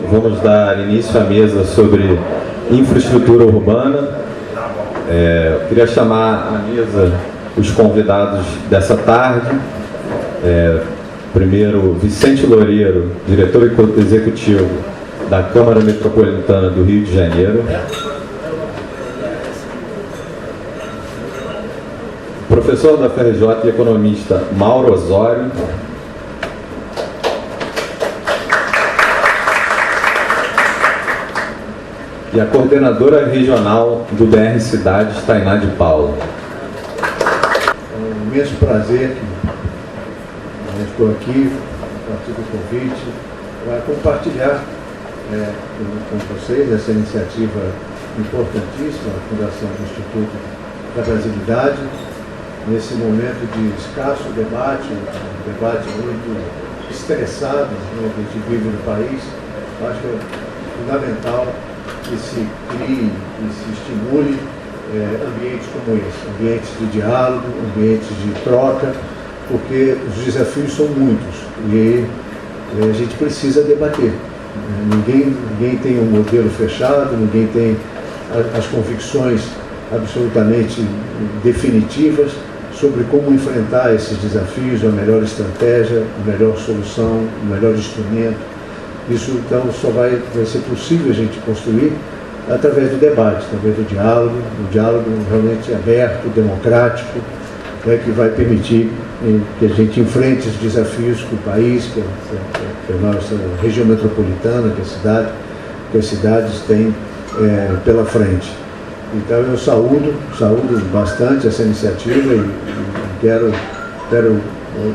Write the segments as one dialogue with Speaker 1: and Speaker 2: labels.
Speaker 1: vamos dar início à mesa sobre infraestrutura urbana. Eu queria chamar à mesa os convidados dessa tarde. Primeiro, Vicente Loureiro, diretor executivo da Câmara Metropolitana do Rio de Janeiro. Professor da FRJ e economista Mauro Osório. E a coordenadora regional do BR Cidades, Tainá de Paula.
Speaker 2: É um imenso prazer que estou aqui, a partir do convite, para compartilhar com vocês essa iniciativa importantíssima, a Fundação do Instituto da Brasilidade, nesse momento de escasso debate, um debate muito estressado que a gente vive no país. Acho que é fundamental que se crie e se estimule ambientes como esse, ambientes de diálogo, ambientes de troca, porque os desafios são muitos e a gente precisa debater. Ninguém tem um modelo fechado, ninguém tem as convicções absolutamente definitivas sobre como enfrentar esses desafios, a melhor estratégia, a melhor solução, o melhor instrumento. Isso, então, só vai ser possível a gente construir através do debate, através do diálogo, um diálogo realmente aberto, democrático, que vai permitir que a gente enfrente os desafios que o país, que a nossa região metropolitana, que as cidades têm pela frente. Então, eu saúdo bastante essa iniciativa e quero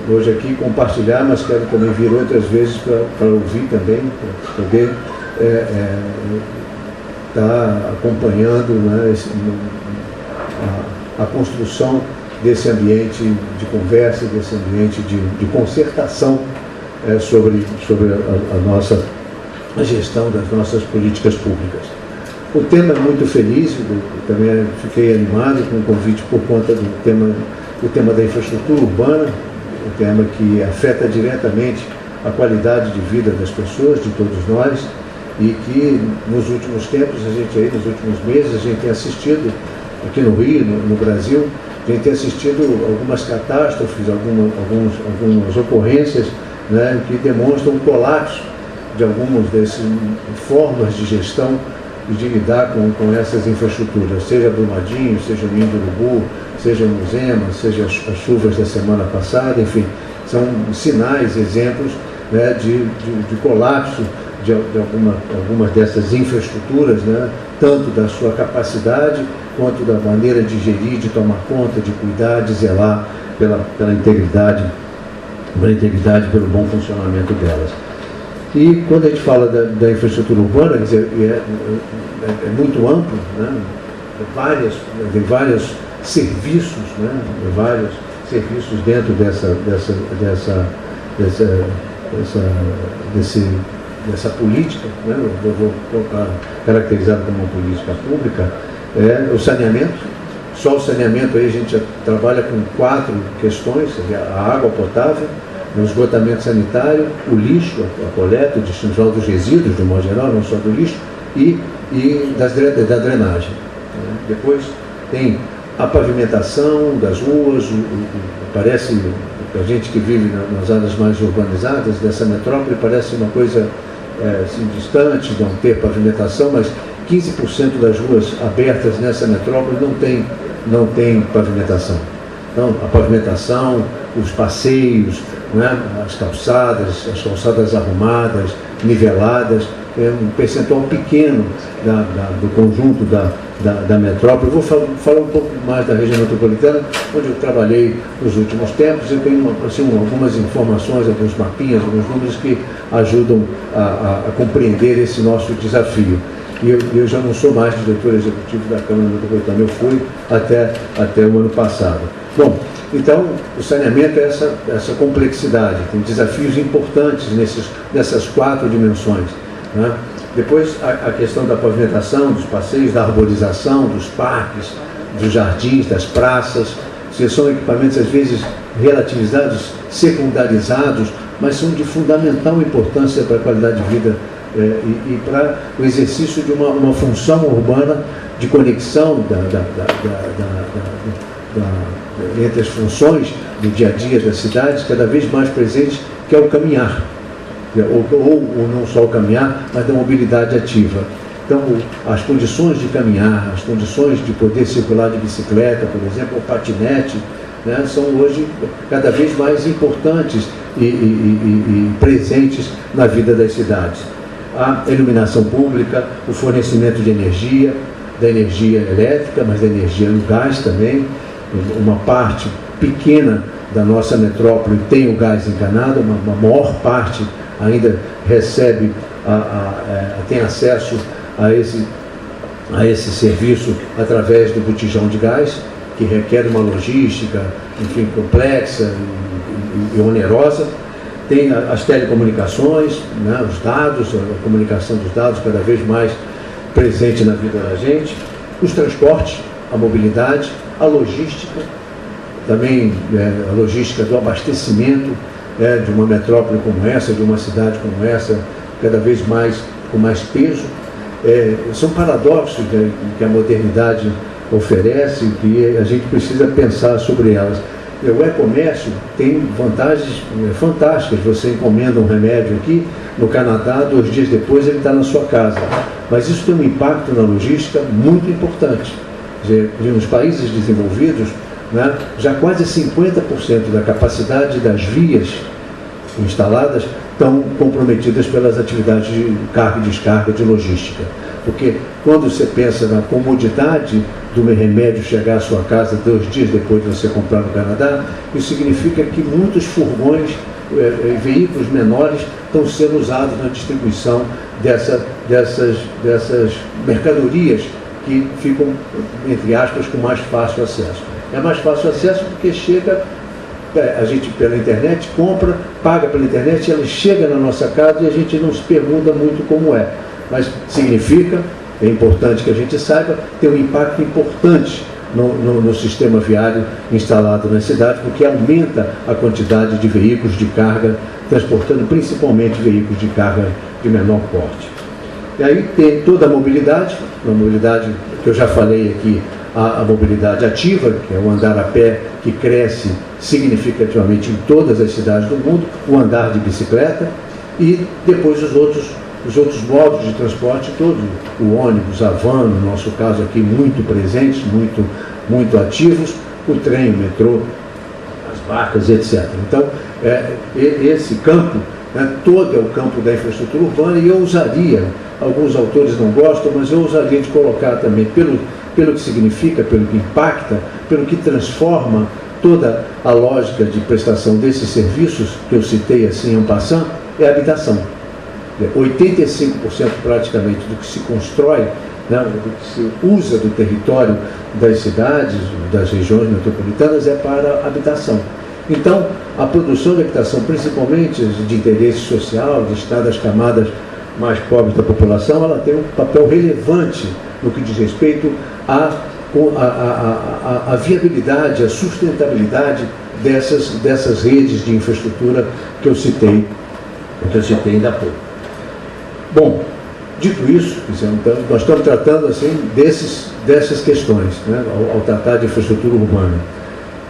Speaker 2: hoje aqui compartilhar, mas quero também vir outras vezes para ouvir também, para poder estar acompanhando, né, a construção desse ambiente de conversa, desse ambiente de concertação sobre a gestão das nossas políticas públicas. O tema é muito feliz, também fiquei animado com o convite por conta do tema da infraestrutura urbana, um tema que afeta diretamente a qualidade de vida das pessoas, de todos nós, e que nos últimos tempos, nos últimos meses, a gente tem assistido, aqui no Rio, no Brasil, a gente tem assistido algumas catástrofes, algumas ocorrências, né, que demonstram um colapso de algumas dessas formas de gestão e de lidar com essas infraestruturas, seja Brumadinho, seja o Ninho do Urubu, seja no Zema, seja as chuvas da semana passada, enfim, são sinais, exemplos, né, de colapso de algumas dessas infraestruturas, né, tanto da sua capacidade quanto da maneira de gerir, de tomar conta, de cuidar, de zelar pela integridade, pelo bom funcionamento delas. E quando a gente fala da infraestrutura urbana, quer dizer, é muito amplo, né? Tem vários serviços, né? Vários serviços dentro dessa política, né? Eu vou colocar caracterizado como uma política pública, o saneamento. Só o saneamento aí a gente já trabalha com 4 questões: a água potável, o esgotamento sanitário, o lixo, a coleta, o destino dos resíduos, de modo geral, não só do lixo, e da drenagem. Depois tem a pavimentação das ruas, parece, a gente que vive nas áreas mais urbanizadas dessa metrópole, parece uma coisa assim, distante, não ter pavimentação, mas 15% das ruas abertas nessa metrópole não tem pavimentação. Então, a pavimentação, os passeios, né, as calçadas arrumadas, niveladas, é um percentual pequeno do conjunto da metrópole. Eu vou falar um pouco mais da região metropolitana, onde eu trabalhei nos últimos tempos. Eu tenho assim, algumas informações, alguns mapinhas, alguns números que ajudam a compreender esse nosso desafio. E eu já não sou mais diretor executivo da Câmara Metropolitana, eu fui até o ano passado. Bom, então o saneamento é essa complexidade, tem desafios importantes nessas 4 dimensões, né? Depois a questão da pavimentação, dos passeios, da arborização, dos parques, dos jardins, das praças. São equipamentos às vezes relativizados, secundarizados, mas são de fundamental importância para a qualidade de vida e para o exercício de uma função urbana de conexão entre as funções do dia a dia das cidades, cada vez mais presentes, que é o caminhar, ou não só o caminhar, mas da mobilidade ativa. Então, as condições de caminhar, as condições de poder circular de bicicleta, por exemplo, ou patinete, né, são hoje cada vez mais importantes e presentes na vida das cidades. A iluminação pública, o fornecimento de energia, da energia elétrica, mas da energia no gás também. Uma parte pequena da nossa metrópole tem o gás encanado, uma maior parte ainda recebe, tem acesso a esse serviço através do botijão de gás, que requer uma logística, enfim, complexa e onerosa. Tem as telecomunicações, né, os dados, a comunicação dos dados cada vez mais presente na vida da gente, os transportes, a mobilidade, a logística, também a logística do abastecimento de uma metrópole como essa, de uma cidade como essa, cada vez mais com mais peso. São paradoxos que a modernidade oferece e que a gente precisa pensar sobre elas. O e-comércio tem vantagens fantásticas. Você encomenda um remédio aqui, no Canadá, 2 dias depois ele está na sua casa. Mas isso tem um impacto na logística muito importante. Nos países desenvolvidos, né, já quase 50% da capacidade das vias instaladas estão comprometidas pelas atividades de carga e descarga de logística. Porque quando você pensa na comodidade do remédio chegar à sua casa 2 dias depois de você comprar no Canadá, isso significa que muitos furgões, veículos menores, estão sendo usados na distribuição dessas mercadorias que ficam, entre aspas, com mais fácil acesso. É mais fácil acesso porque chega, a gente pela internet compra, paga pela internet, ela chega na nossa casa e a gente não se pergunta muito como é. Mas significa, é importante que a gente saiba, tem um impacto importante no sistema viário instalado na cidade, porque aumenta a quantidade de veículos de carga, transportando principalmente veículos de carga de menor porte. E aí tem toda a mobilidade que eu já falei aqui, a mobilidade ativa, que é o andar a pé, que cresce significativamente em todas as cidades do mundo, o andar de bicicleta, e depois os outros modos de transporte todos, o ônibus, a van, no nosso caso aqui, muito presentes, muito ativos, o trem, o metrô, as barcas, etc. Então, esse campo, né, todo é o campo da infraestrutura urbana, e eu usaria, alguns autores não gostam, mas eu usaria de colocar também, pelo que significa, pelo que impacta, pelo que transforma toda a lógica de prestação desses serviços, que eu citei assim en passant, é a habitação. 85% praticamente do que se constrói, né, do que se usa do território das cidades, das regiões metropolitanas, é para habitação. Então, a produção de habitação, principalmente de interesse social, de estar das camadas mais pobres da população, ela tem um papel relevante no que diz respeito à viabilidade, à sustentabilidade dessas redes de infraestrutura que eu citei ainda há pouco. Bom, dito isso, então, nós estamos tratando assim dessas questões, né, ao tratar de infraestrutura urbana.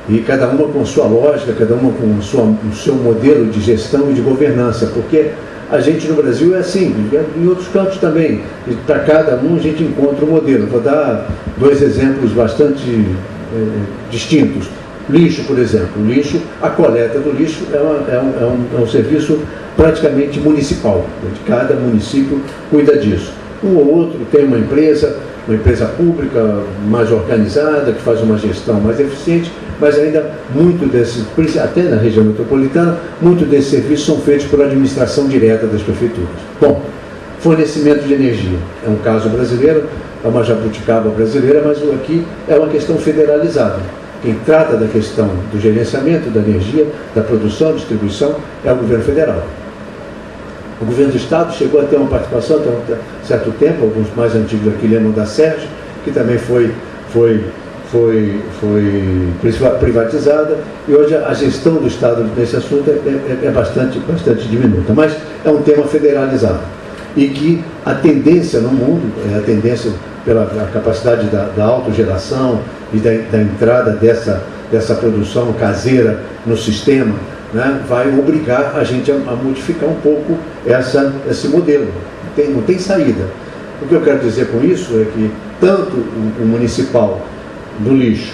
Speaker 2: E cada uma com sua lógica, cada uma com o seu modelo de gestão e de governança, porque a gente no Brasil é assim, em outros cantos também, para cada um a gente encontra um modelo. Vou dar 2 exemplos bastante distintos. Lixo, por exemplo. O lixo, a coleta do lixo é um serviço praticamente municipal. Cada município cuida disso. Um ou outro tem uma empresa pública mais organizada, que faz uma gestão mais eficiente, mas ainda muito até na região metropolitana, muito desses serviços são feitos por administração direta das prefeituras. Bom, fornecimento de energia. É um caso brasileiro, é uma jabuticaba brasileira, mas aqui é uma questão federalizada. Quem trata da questão do gerenciamento da energia, da produção, distribuição, é o governo federal. O governo do Estado chegou a ter uma participação até um certo tempo, alguns mais antigos aqui lembram da Sérgio, que também foi privatizada, e hoje a gestão do Estado nesse assunto é bastante diminuta, mas é um tema federalizado. e que a tendência no mundo, a tendência pela capacidade da autogeração e da entrada dessa produção caseira no sistema, né, vai obrigar a gente a modificar um pouco esse modelo. Não tem saída. O que eu quero dizer com isso é que tanto o municipal do lixo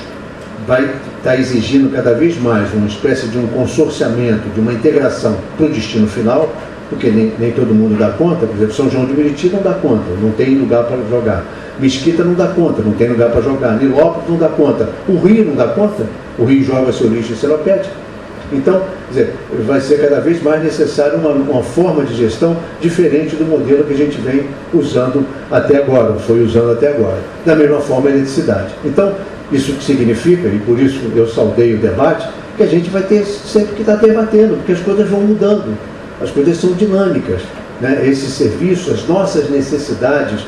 Speaker 2: vai estar exigindo cada vez mais uma espécie de um consorciamento, de uma integração para o destino final, porque nem todo mundo dá conta. Por exemplo, São João de Meriti não dá conta, não tem lugar para jogar. Mesquita não dá conta, não tem lugar para jogar. Nilópolis não dá conta. O Rio não dá conta. O Rio joga seu lixo em Seropédica. Então, quer dizer, vai ser cada vez mais necessário uma forma de gestão diferente do modelo que a gente vem usando até agora, foi usando até agora. Da mesma forma, a eletricidade. Então, isso significa, e por isso eu saudei o debate, que a gente vai ter sempre que estar debatendo, porque as coisas vão mudando, as coisas são dinâmicas, né? Esses serviços, as nossas necessidades,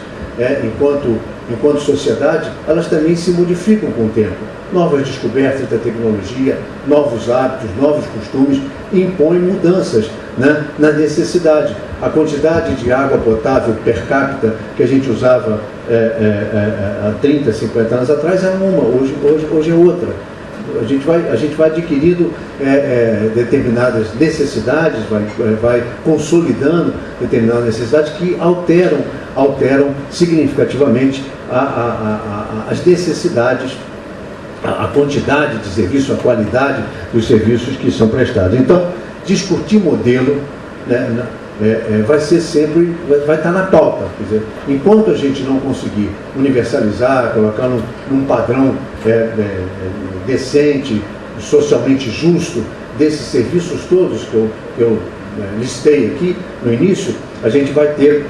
Speaker 2: enquanto sociedade, elas também se modificam com o tempo. Novas descobertas da tecnologia, novos hábitos, novos costumes impõem mudanças, né, na necessidade. A quantidade de água potável per capita que a gente usava há 30, 50 anos atrás era uma, hoje é outra. A gente vai adquirindo determinadas necessidades, vai consolidando determinadas necessidades que alteram significativamente as necessidades, a quantidade de serviço, a qualidade dos serviços que são prestados. Então, discutir modelo, né, vai ser sempre, vai estar na pauta. Quer dizer, enquanto a gente não conseguir universalizar, colocar num padrão decente, socialmente justo, desses serviços todos que eu listei aqui no início, a gente vai ter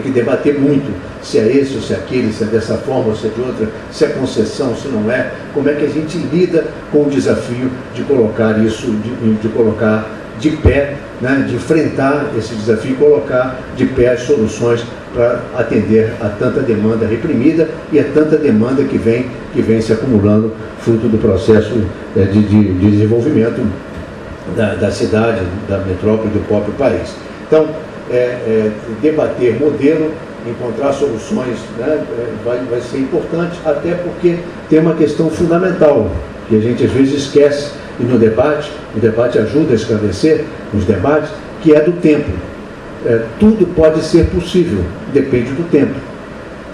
Speaker 2: que debater muito se é esse ou se é aquele, se é dessa forma ou se é de outra, se é concessão, se não é, como é que a gente lida com o desafio de colocar isso, de colocar de pé, né, de enfrentar esse desafio e colocar de pé as soluções para atender a tanta demanda reprimida e a tanta demanda que vem se acumulando fruto do processo de desenvolvimento da cidade, da metrópole, do próprio país. Então, debater modelo, encontrar soluções, né, vai ser importante, até porque tem uma questão fundamental, que a gente às vezes esquece, e o debate ajuda a esclarecer nos debates, que é do tempo. Tudo pode ser possível, depende do tempo.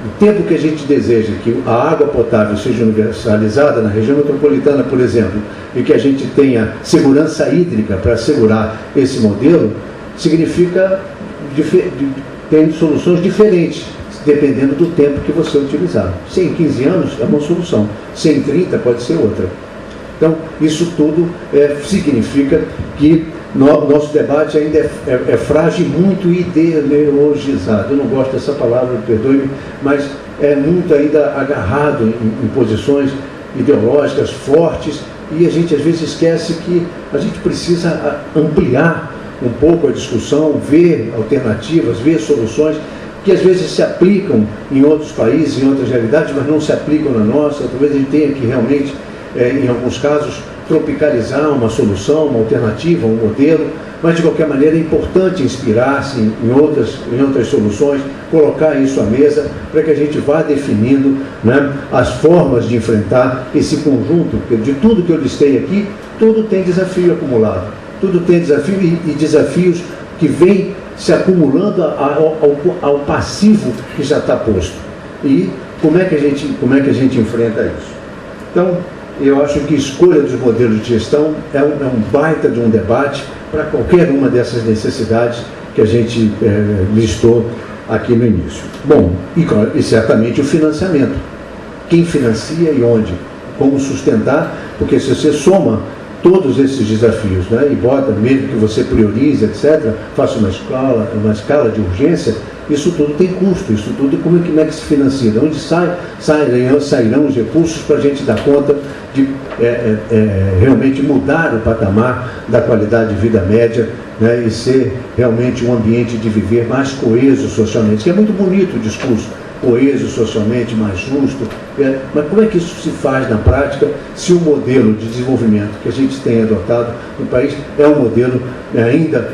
Speaker 2: O tempo que a gente deseja que a água potável seja universalizada na região metropolitana, por exemplo, e que a gente tenha segurança hídrica para assegurar esse modelo, significa ter soluções diferentes, dependendo do tempo que você utilizar. Se em 15 anos é uma solução, se em 30 pode ser outra. Então, isso tudo significa que nosso debate ainda é frágil e muito ideologizado. Eu não gosto dessa palavra, perdoe-me, mas é muito ainda agarrado em posições ideológicas fortes, e a gente às vezes esquece que a gente precisa ampliar um pouco a discussão, ver alternativas, ver soluções que às vezes se aplicam em outros países, em outras realidades, mas não se aplicam na nossa. Talvez a gente tenha que realmente, em alguns casos, tropicalizar uma solução, uma alternativa, um modelo, mas de qualquer maneira é importante inspirar-se em outras soluções, colocar isso à mesa para que a gente vá definindo, né, as formas de enfrentar esse conjunto, porque de tudo que eu listei aqui, tudo tem desafio acumulado, tudo tem desafio e desafios que vêm se acumulando ao passivo que já está posto. E como é que a gente enfrenta isso? Então, eu acho que a escolha dos modelos de gestão é um baita de um debate para qualquer uma dessas necessidades que a gente listou aqui no início. Bom, e certamente o financiamento. Quem financia e onde? Como sustentar? Porque se você soma todos esses desafios, né, e bota, mesmo que você priorize, etc., faça uma escala de urgência, isso tudo tem custo, isso tudo como é que se financia, de onde sairão os recursos para a gente dar conta de realmente mudar o patamar da qualidade de vida média, né, e ser realmente um ambiente de viver mais coeso socialmente, que é muito bonito o discurso, coeso socialmente, mais justo, mas como é que isso se faz na prática se o modelo de desenvolvimento que a gente tem adotado no país é um modelo ainda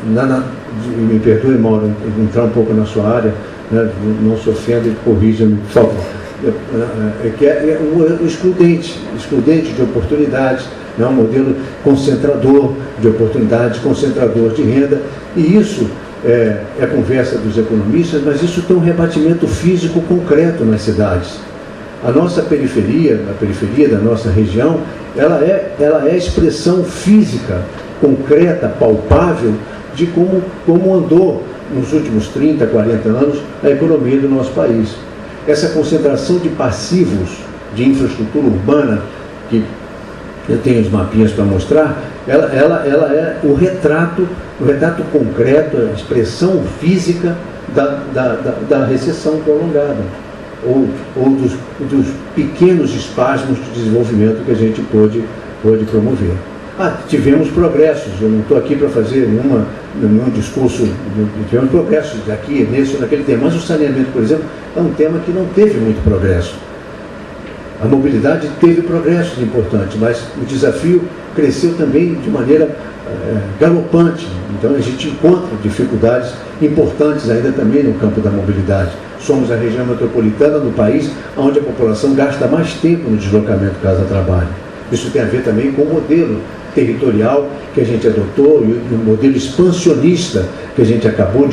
Speaker 2: me perdoe, Mauro, entrar um pouco na sua área, né, não se ofenda e corrija-me, por favor. É um excludente de oportunidades, né, um modelo concentrador de oportunidades, concentrador de renda, e isso é a conversa dos economistas, mas isso tem um rebatimento físico concreto nas cidades. A nossa periferia, a periferia da nossa região, ela é a expressão física, concreta, palpável, de como andou nos últimos 30, 40 anos a economia do nosso país. Essa concentração de passivos de infraestrutura urbana, que eu tenho os mapinhas para mostrar, ela é o retrato concreto, a expressão física da recessão prolongada, ou dos pequenos espasmos de desenvolvimento que a gente pôde promover. Tivemos progressos, eu não estou aqui para fazer nenhum discurso, tivemos progressos aqui, nesse ou naquele tema, mas o saneamento, por exemplo, é um tema que não teve muito progresso. A mobilidade teve progressos importantes, mas o desafio cresceu também de maneira galopante. Então a gente encontra dificuldades importantes ainda também no campo da mobilidade. Somos a região metropolitana do país onde a população gasta mais tempo no deslocamento casa-trabalho. Isso tem a ver também com o modelo territorial que a gente adotou e o modelo expansionista que a gente acabou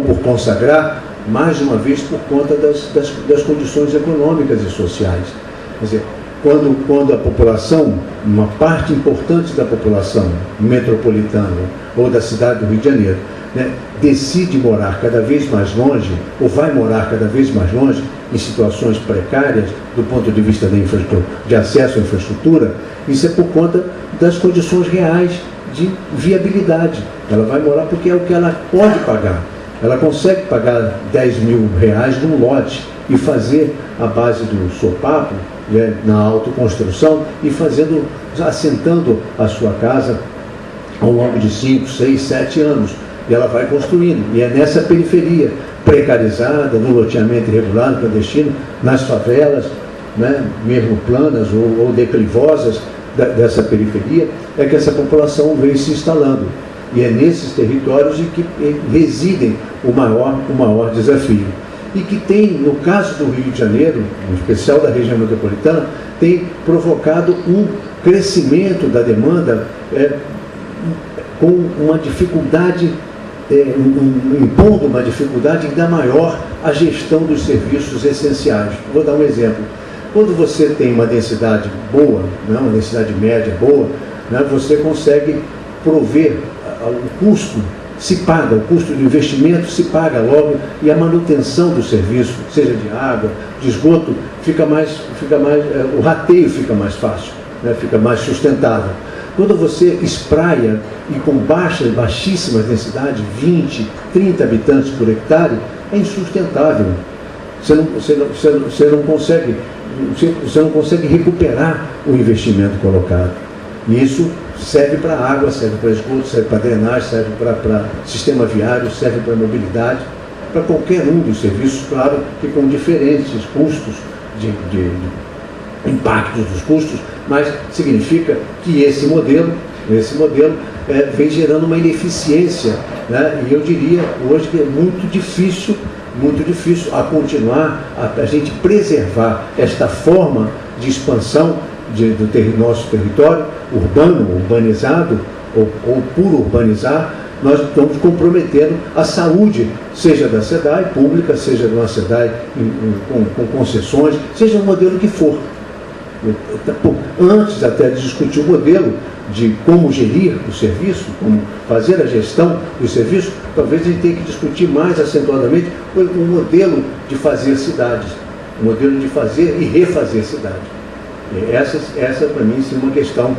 Speaker 2: por consagrar, mais uma vez por conta das condições econômicas e sociais. Quer dizer, quando a população, uma parte importante da população metropolitana ou da cidade do Rio de Janeiro, né, decide morar cada vez mais longe, ou vai morar cada vez mais longe, em situações precárias, do ponto de vista de acesso à infraestrutura, isso é por conta das condições reais de viabilidade. Ela vai morar porque é o que ela pode pagar. Ela consegue pagar R$10 mil num lote e fazer a base do sopapo, né, na autoconstrução, e assentando a sua casa ao longo de 5, 6, 7 anos. E ela vai construindo. E é nessa periferia precarizada, no loteamento irregular, clandestino, nas favelas, né, mesmo planas ou declivosas dessa periferia, é que essa população vem se instalando. E é nesses territórios em que residem o maior desafio. E que tem, no caso do Rio de Janeiro, em especial da região metropolitana, tem provocado um crescimento da demanda com uma dificuldade, impondo uma dificuldade ainda maior à gestão dos serviços essenciais. Vou dar um exemplo. Quando você tem uma densidade boa, né, uma densidade média boa, né, você consegue prover o custo. Se paga, o custo de investimento se paga logo, e a manutenção do serviço, seja de água, de esgoto, o rateio fica mais fácil, né, fica mais sustentável. Quando você espraia e com baixíssimas densidades, 20, 30 habitantes por hectare, é insustentável. Você não consegue recuperar o investimento colocado. E isso serve para água, serve para esgoto, serve para drenagem, serve para sistema viário, serve para mobilidade, para qualquer um dos serviços, claro, que com diferentes custos, de impactos dos custos, mas significa que esse modelo vem gerando uma ineficiência, né? E eu diria hoje que é muito difícil a continuar, a gente preservar esta forma de expansão do nosso território urbano, urbanizado, ou por urbanizar. Nós estamos comprometendo a saúde, seja da SEDAI pública, seja de uma SEDAI com concessões, seja o modelo que for. Antes até de discutir o modelo de como gerir o serviço, como fazer a gestão do serviço, talvez a gente tenha que discutir mais acentuadamente o modelo de fazer cidades, o modelo de fazer e refazer cidades. Essa para mim, sim, uma questão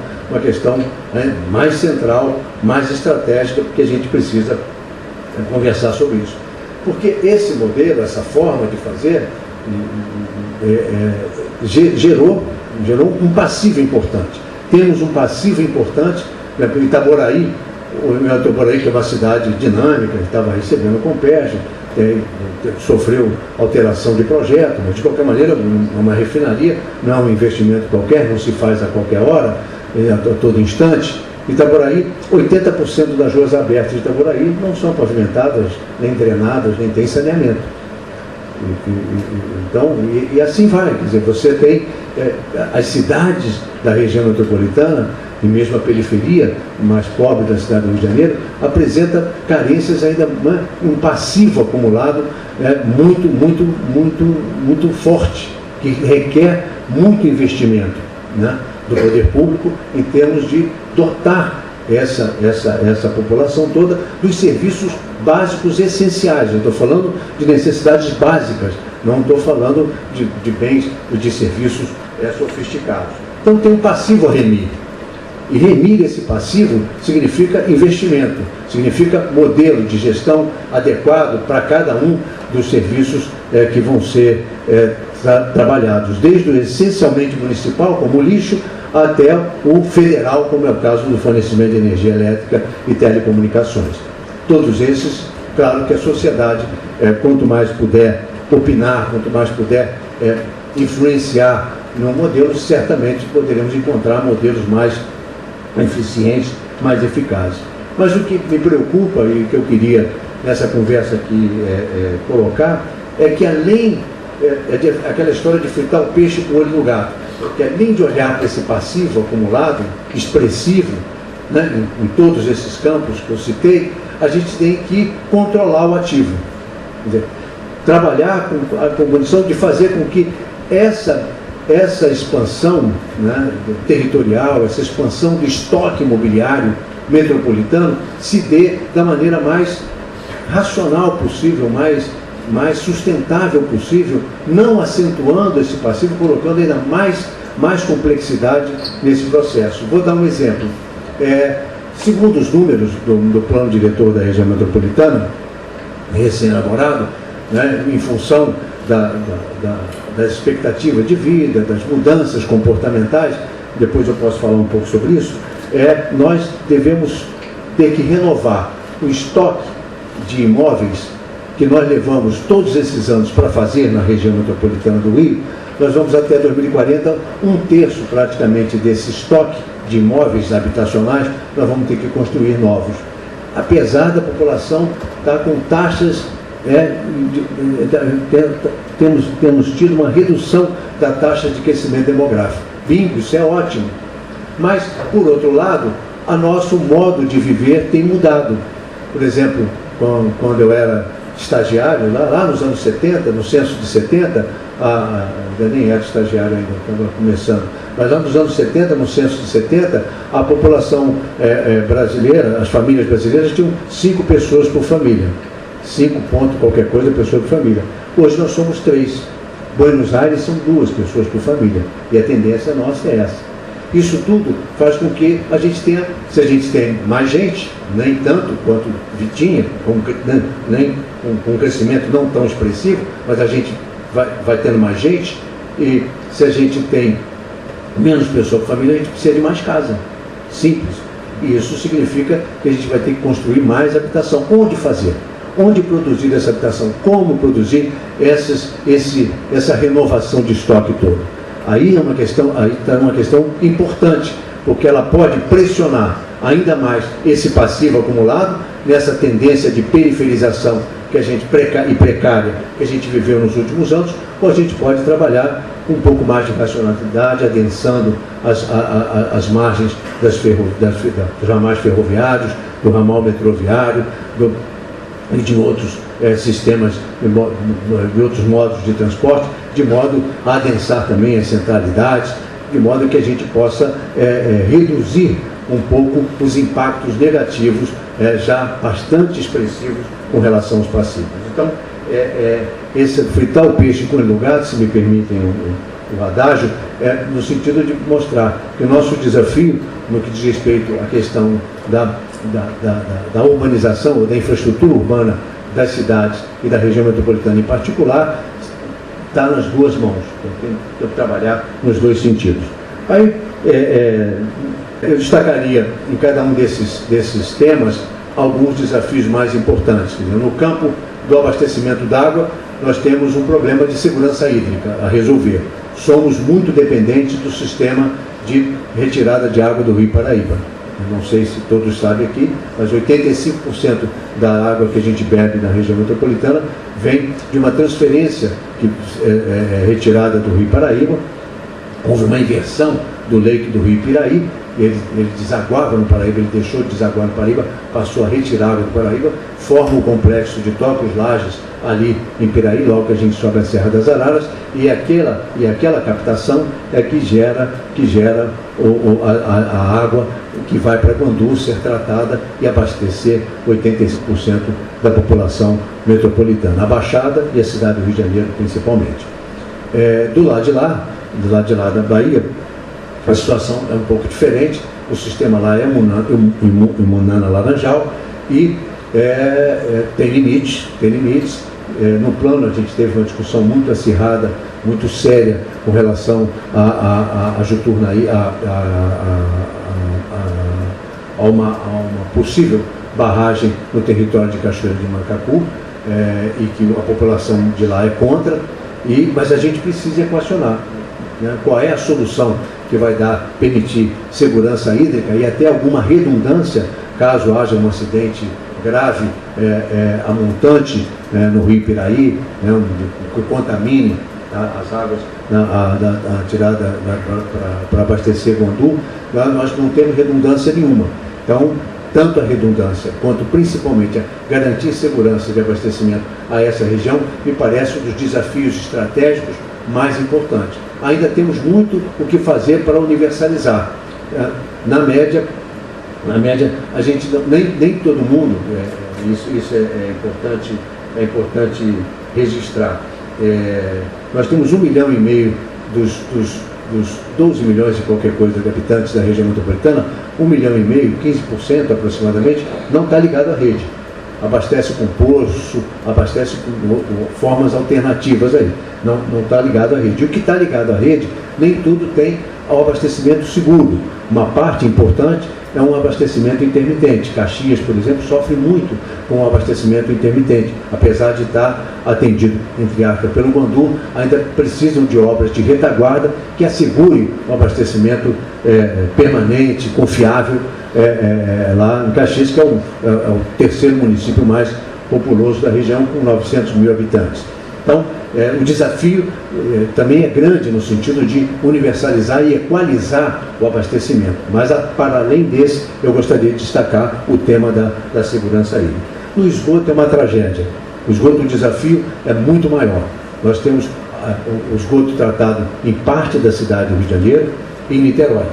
Speaker 2: né, mais central, mais estratégica, porque a gente precisa conversar sobre isso. Porque esse modelo, essa forma de fazer, gerou um passivo importante. Temos um passivo importante, né, em Itaboraí, que é uma cidade dinâmica, estava recebendo o Compérgio, sofreu alteração de projeto, mas de qualquer maneira uma refinaria não é um investimento qualquer, não se faz a qualquer hora, a todo instante, Itaboraí, 80% das ruas abertas de Itaboraí não são pavimentadas, nem drenadas, nem tem saneamento. Então, e assim vai, quer dizer, você tem as cidades da região metropolitana, e mesmo a periferia mais pobre da cidade do Rio de Janeiro, apresenta carências ainda, um passivo acumulado muito forte, que requer muito investimento, né, do poder público em termos de dotar essa população toda dos serviços básicos essenciais. Eu estou falando de necessidades básicas, não estou falando de bens, de serviços sofisticados. Então tem um passivo a remir. E remir esse passivo significa investimento, significa modelo de gestão adequado para cada um dos serviços que vão ser trabalhados, desde o essencialmente municipal, como o lixo, até o federal, como é o caso do fornecimento de energia elétrica e telecomunicações. Todos esses, claro que a sociedade, quanto mais puder opinar, quanto mais puder influenciar no modelo, certamente poderemos encontrar modelos mais eficientes, mais eficazes. Mas o que me preocupa e que eu queria nessa conversa aqui colocar é que além aquela história de fritar o peixe com o olho no gato, que além de olhar para esse passivo acumulado, expressivo, né, em todos esses campos que eu citei, a gente tem que controlar o ativo. Quer dizer, trabalhar com a condição de fazer com que essa expansão, né, territorial, essa expansão do estoque imobiliário metropolitano se dê da maneira mais racional possível, mais sustentável possível, não acentuando esse passivo, colocando ainda mais complexidade nesse processo. Vou dar um exemplo. Segundo os números do plano diretor da região metropolitana, recém-elaborado, né, em função da expectativa de vida, das mudanças comportamentais, depois eu posso falar um pouco sobre isso, nós devemos ter que renovar o estoque de imóveis que nós levamos todos esses anos para fazer na região metropolitana do Rio. Nós vamos até 2040, um terço praticamente desse estoque de imóveis habitacionais, nós vamos ter que construir novos. Apesar da população estar com taxas, temos tido uma redução da taxa de crescimento demográfico. Bingo, isso é ótimo. Mas, por outro lado, o nosso modo de viver tem mudado. Por exemplo, quando eu era estagiário, lá nos anos 70, no censo de 70, eu nem era estagiário ainda, estava começando, mas lá nos anos 70, no censo de 70, a população brasileira, as famílias brasileiras tinham 5 pessoas por família. 5 ponto qualquer coisa, pessoa por família. Hoje nós somos 3. Buenos Aires são 2 pessoas por família. E a tendência nossa é essa. Isso tudo faz com que a gente tenha, se a gente tem mais gente, nem tanto quanto tinha, nem com um crescimento não tão expressivo, mas a gente vai tendo mais gente, e se a gente tem menos pessoa por família, a gente precisa de mais casa. Simples. E isso significa que a gente vai ter que construir mais habitação. Onde fazer? Onde produzir essa habitação? Como produzir essa renovação de estoque todo? Aí está uma questão importante, porque ela pode pressionar ainda mais esse passivo acumulado nessa tendência de periferização precária que a gente viveu nos últimos anos, ou a gente pode trabalhar com um pouco mais de racionalidade, adensando as margens dos ramais ferroviários, do ramal metroviário, e de outros sistemas, de outros modos de transporte, de modo a adensar também as centralidades, de modo que a gente possa reduzir um pouco os impactos negativos já bastante expressivos com relação aos passivos. Então, esse fritar o peixe com o gato, se me permitem o adágio, no sentido de mostrar que o nosso desafio, no que diz respeito à questão da urbanização ou da infraestrutura urbana das cidades e da região metropolitana em particular, está nas duas mãos. Tem que trabalhar nos dois sentidos. Aí, eu destacaria em cada um desses temas alguns desafios mais importantes. No campo do abastecimento d'água, nós temos um problema de segurança hídrica a resolver. Somos muito dependentes do sistema de retirada de água do Rio Paraíba. Eu não sei se todos sabem aqui, mas 85% da água que a gente bebe na região metropolitana vem de uma transferência que é retirada do Rio Paraíba. Houve uma inversão do leito do Rio Piraí, ele desaguava no Paraíba, ele deixou de desaguar no Paraíba, passou a retirar água do Paraíba, forma o complexo de Tocos Lages ali em Piraí, logo que a gente sobe a Serra das Araras, e aquela captação é que gera a água que vai para Guandu ser tratada e abastecer 85% da população metropolitana, a Baixada e a cidade do Rio de Janeiro principalmente. Do lado de lá da Bahia, a situação é um pouco diferente. O sistema lá é Munana Laranjal e tem limites. No plano a gente teve uma discussão muito acirrada, muito séria com relação a Juturnaí, a uma possível barragem no território de Cachoeira de Macacu, e que a população de lá é contra, mas a gente precisa equacionar, né? Qual é a solução que vai permitir segurança hídrica e até alguma redundância caso haja um acidente grave, a montante no Rio Piraí, né, que contamine as águas tirada para abastecer Guandu. Nós não temos redundância nenhuma. Então, tanto a redundância quanto principalmente a garantir segurança de abastecimento a essa região me parece um dos desafios estratégicos mais importantes. Ainda temos muito o que fazer para universalizar. Na média a gente nem todo mundo, isso é importante registrar. Nós temos 1,5 milhão dos 12 milhões e qualquer coisa de habitantes da região metropolitana, 1,5 milhão, 15% aproximadamente, não está ligado à rede. Abastece com poço, abastece com formas alternativas aí. Não está ligado à rede. E o que está ligado à rede, nem tudo tem ao abastecimento seguro. Uma parte importante é um abastecimento intermitente. Caxias, por exemplo, sofre muito com o abastecimento intermitente. Apesar de estar atendido, entre aspas, pelo Guandu, ainda precisam de obras de retaguarda que assegurem o abastecimento permanente, confiável, lá em Caxias, que é o terceiro município mais populoso da região, com 900 mil habitantes. Então, o desafio também é grande no sentido de universalizar e equalizar o abastecimento. Mas, para além desse, eu gostaria de destacar o tema da segurança hídrica. No esgoto é uma tragédia. O esgoto, o desafio é muito maior. Nós temos o esgoto tratado em parte da cidade do Rio de Janeiro e em Niterói.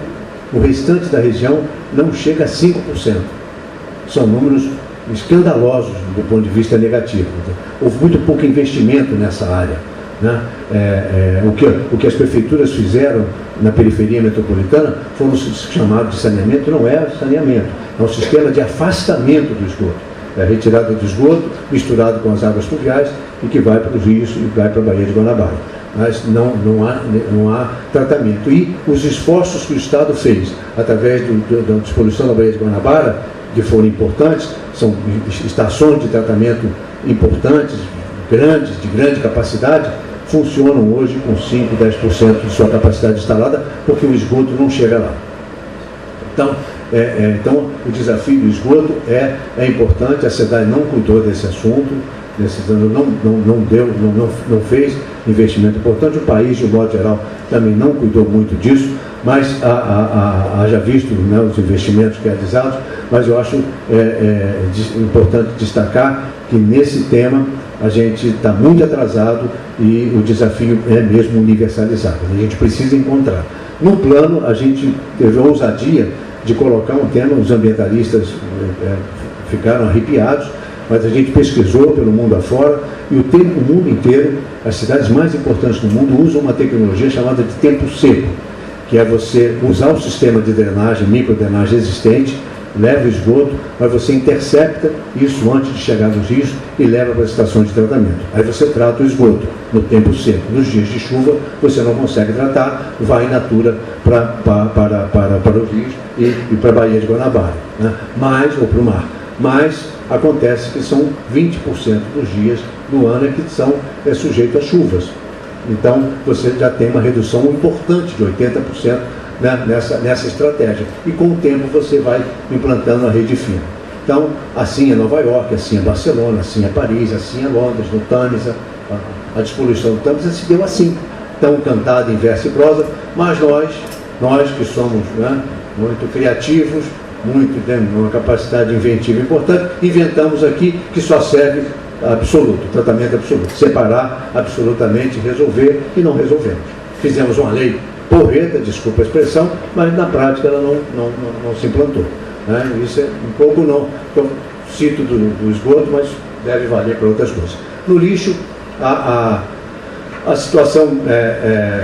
Speaker 2: O restante da região não chega a 5%. São números escandalosos do ponto de vista negativo. Houve muito pouco investimento nessa área, né? O que as prefeituras fizeram na periferia metropolitana foram chamados de saneamento. Não é saneamento, é um sistema de afastamento do esgoto. É a retirada do esgoto misturado com as águas pluviais e que vai para os rios e vai para a Baía de Guanabara. Mas não há tratamento. E os esforços que o Estado fez através da despoluição da Baía de Guanabara, que foram importantes, são estações de tratamento importantes, de grande capacidade, funcionam hoje com 5%, 10% de sua capacidade instalada, porque o esgoto não chega lá. Então, o desafio do esgoto é importante. A SEDAI não cuidou desse assunto, nesses anos não fez investimento importante. O país, de um modo geral, também não cuidou muito disso, mas haja visto, né, os investimentos realizados. Mas eu acho importante destacar que nesse tema a gente está muito atrasado e o desafio é mesmo universalizado. A gente precisa encontrar. No plano, a gente teve a ousadia de colocar um tema, os ambientalistas ficaram arrepiados, mas a gente pesquisou pelo mundo afora e o mundo inteiro, as cidades mais importantes do mundo usam uma tecnologia chamada de tempo seco, que é você usar o sistema de drenagem, microdrenagem existente, leva o esgoto, mas você intercepta isso antes de chegar nos rios e leva para a estação de tratamento. Aí você trata o esgoto no tempo seco. Nos dias de chuva você não consegue tratar, vai in natura para os rios e para a Baía de Guanabara, né? Ou para o mar. Mas acontece que são 20% dos dias do ano que são sujeitos a chuvas. Então você já tem uma redução importante de 80% né, nessa estratégia. E com o tempo você vai implantando a rede fina. Então, assim é Nova York, assim é Barcelona, assim é Paris, assim é Londres, no Tamisa. A despoluição do Tamisa se deu assim, tão cantada em verso e prosa, mas nós que somos, né, muito criativos, temos uma capacidade inventiva importante, inventamos aqui que só serve absoluto, tratamento absoluto, separar absolutamente, resolver, e não resolvemos. Fizemos uma lei porreta, desculpa a expressão, mas na prática ela não se implantou. Né? Isso é um pouco não, eu cito do esgoto, mas deve valer para outras coisas. No lixo, a situação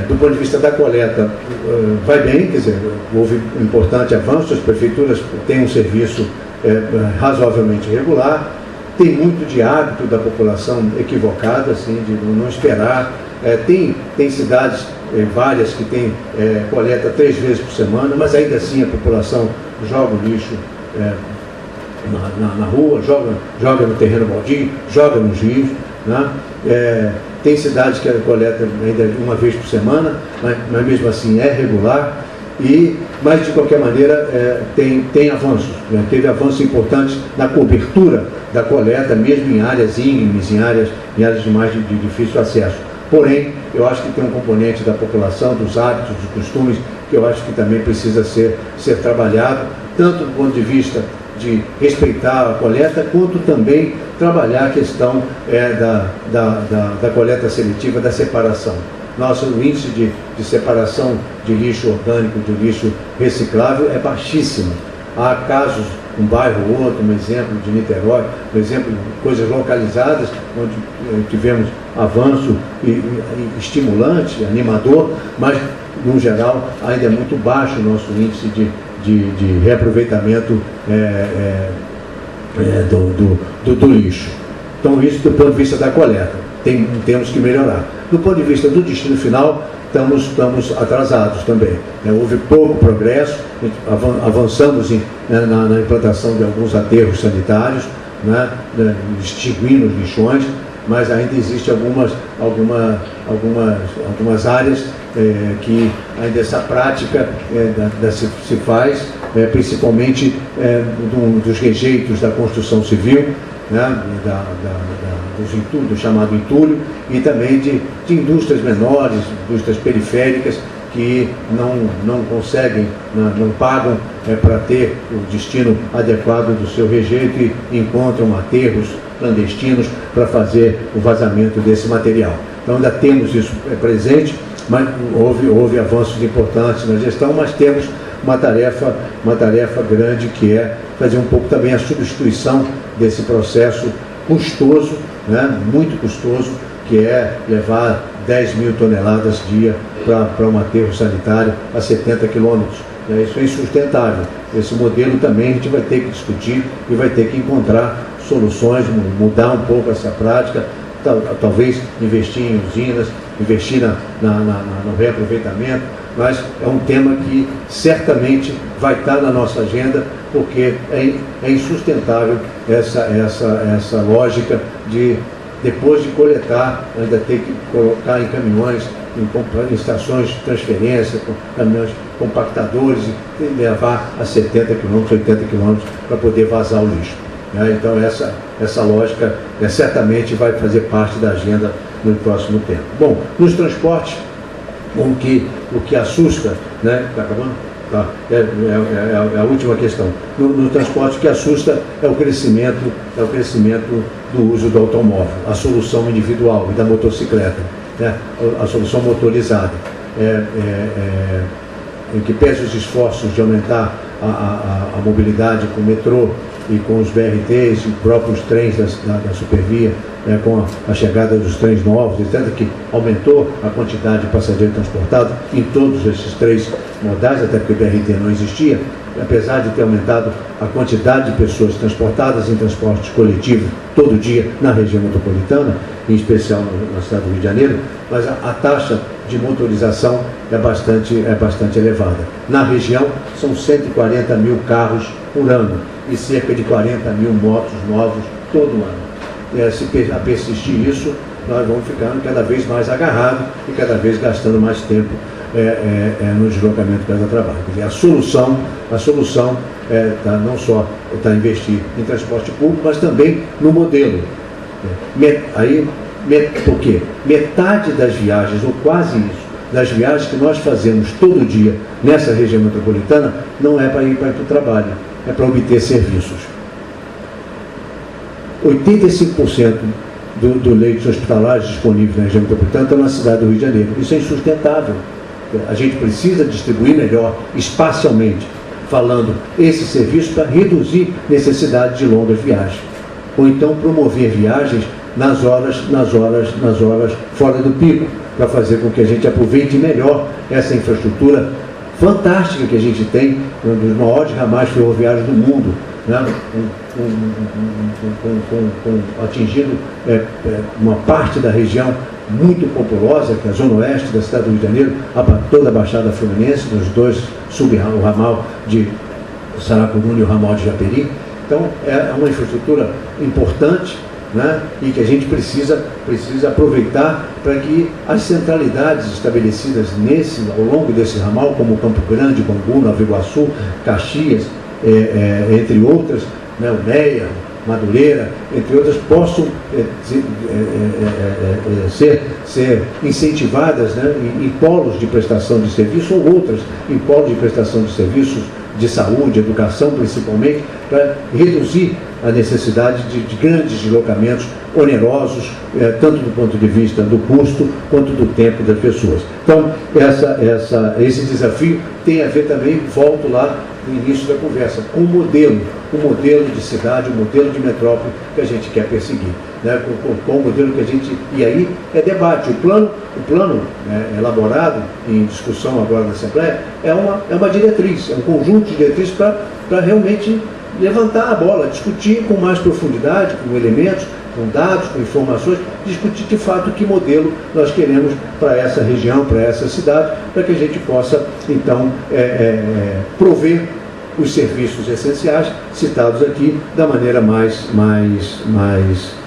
Speaker 2: do ponto de vista da coleta vai bem, quer dizer, houve um importante avanço, as prefeituras têm um serviço razoavelmente regular, tem muito de hábito da população equivocada, assim, de não esperar, tem cidades várias que têm coleta 3 vezes por semana, mas ainda assim a população joga o lixo na rua, joga no terreno baldio, joga nos rios, né? Tem cidades que a coleta ainda 1 vez por semana, mas mesmo assim é regular, mas de qualquer maneira tem avanços, né? Teve avanços importantes na cobertura da coleta, mesmo em áreas íngremes, em áreas de mais de difícil acesso. Porém, eu acho que tem um componente da população, dos hábitos, dos costumes, que eu acho que também precisa ser trabalhado, tanto do ponto de vista de respeitar a coleta, quanto também trabalhar a questão da coleta seletiva, da separação. Nosso índice de separação de lixo orgânico, de lixo reciclável é baixíssimo. Há casos, um bairro ou outro, um exemplo de Niterói, um exemplo de coisas localizadas, onde tivemos avanço estimulante, animador, mas, no geral, ainda é muito baixo o nosso índice de reaproveitamento do lixo. Então, isso do ponto de vista da coleta, temos que melhorar. Do ponto de vista do destino final, estamos atrasados também. Houve pouco progresso, avançamos na implantação de alguns aterros sanitários, né, extinguindo os lixões, mas ainda existem algumas áreas que ainda essa prática se faz, principalmente dos rejeitos da construção civil, né, do chamado entulho, e também de indústrias menores, indústrias periféricas, que não conseguem, não pagam para ter o destino adequado do seu rejeito e encontram aterros clandestinos para fazer o vazamento desse material. Então ainda temos isso presente, mas houve avanços importantes na gestão, mas temos uma tarefa grande, que é fazer um pouco também a substituição desse processo custoso, né, muito custoso, que é levar 10 mil toneladas dia para um aterro sanitário a 70 quilômetros. Isso é insustentável. Esse modelo também a gente vai ter que discutir e vai ter que encontrar soluções, mudar um pouco essa prática, talvez investir em usinas, investir no reaproveitamento, mas é um tema que certamente vai estar na nossa agenda, porque é insustentável essa lógica de, depois de coletar, ainda ter que colocar em caminhões, em estações de transferência, com caminhões compactadores, e levar a 70 quilômetros, 80 quilômetros para poder vazar o lixo. Então essa lógica certamente vai fazer parte da agenda no próximo tempo. Bom, nos transportes, o que assusta, né? Está acabando? Tá. É a última questão. No transporte, o que assusta é o crescimento do uso do automóvel, a solução individual e da motocicleta, né? A solução motorizada, em que pese os esforços de aumentar a mobilidade com o metrô e com os BRTs e próprios trens da Supervia, com a chegada dos trens novos, tanto que aumentou a quantidade de passageiros transportados em todos esses 3 modais, até porque o BRT não existia, apesar de ter aumentado a quantidade de pessoas transportadas em transportes coletivos todo dia na região metropolitana, em especial na cidade do Rio de Janeiro, mas a taxa de motorização é bastante elevada. Na região, são 140 mil carros por ano e cerca de 40 mil motos novos todo ano. Se persistir isso, nós vamos ficando cada vez mais agarrados e cada vez gastando mais tempo no deslocamento casa-trabalho. Quer dizer, a solução não só está investir em transporte público, mas também no modelo. Por quê? Metade das viagens, ou quase isso, das viagens que nós fazemos todo dia nessa região metropolitana, não é para ir para o trabalho, é para obter serviços. 85% do leitos hospitalares disponíveis na região metropolitana estão na cidade do Rio de Janeiro. Isso é insustentável. A gente precisa distribuir melhor, espacialmente, falando esse serviço para reduzir necessidade de longas viagens. Ou então promover viagens nas horas fora do pico, para fazer com que a gente aproveite melhor essa infraestrutura fantástica que a gente tem, um dos maiores ramais ferroviários do mundo, né? Atingindo uma parte da região muito populosa, que é a zona oeste da cidade do Rio de Janeiro, toda a Baixada Fluminense, nos dois o ramal de Saracuruna e o ramal de Japeri. Então, é uma infraestrutura importante, né? E que a gente precisa aproveitar para que as centralidades estabelecidas ao longo desse ramal, como Campo Grande, Bangu, Nova Iguaçu, Caxias, entre outras, né, Umeia, Madureira, entre outras, possam ser incentivadas, né, em polos de prestação de serviço, ou outras em polos de prestação de serviços de saúde, educação principalmente, para reduzir a necessidade de grandes deslocamentos onerosos, tanto do ponto de vista do custo, quanto do tempo das pessoas. Então, esse desafio tem a ver também, volto lá no início da conversa, com o modelo de cidade, o modelo de metrópole que a gente quer perseguir, né? Com o modelo que a gente... E aí é debate. O plano elaborado em discussão agora na Assembleia é uma diretriz, é um conjunto de diretrizes para realmente levantar a bola, discutir com mais profundidade, com elementos, com dados, com informações, discutir de fato que modelo nós queremos para essa região, para essa cidade, para que a gente possa, então, prover os serviços essenciais citados aqui da maneira mais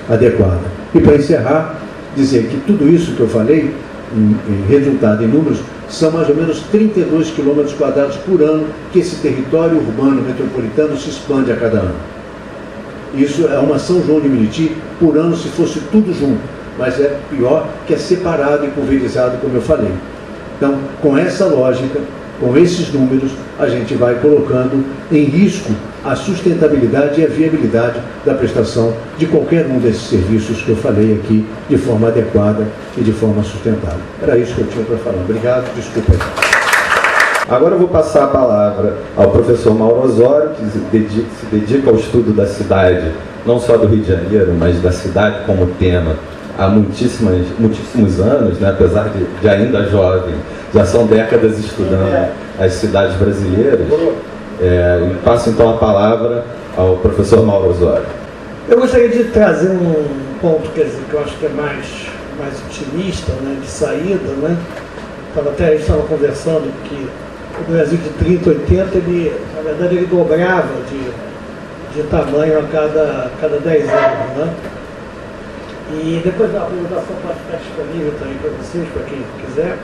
Speaker 2: adequada. E para encerrar, dizer que tudo isso que eu falei, resultado em números, são mais ou menos 32 quilômetros quadrados por ano que esse território urbano metropolitano se expande a cada ano. Isso é uma São João de Meriti por ano se fosse tudo junto, mas é pior que é separado e pulverizado, como eu falei. Então, com essa lógica, com esses números, a gente vai colocando em risco a sustentabilidade e a viabilidade da prestação de qualquer um desses serviços que eu falei aqui de forma adequada e de forma sustentável. Era isso que eu tinha para falar. Obrigado, desculpa aí.
Speaker 1: Agora eu vou passar a palavra ao professor Mauro Osório, que se dedica ao estudo da cidade, não só do Rio de Janeiro, mas da cidade como tema, há muitíssimos anos, né? Apesar de ainda jovem, já são décadas estudando as cidades brasileiras. E passo então a palavra ao professor Mauro Osório.
Speaker 3: Eu gostaria de trazer um ponto, quer dizer, que eu acho que é mais otimista, né, de saída, né? A gente estava conversando que o Brasil de 30, 80, na verdade, ele dobrava de tamanho a cada 10 anos, né? E depois a apresentação pode ficar disponível também para vocês, para quem quiser.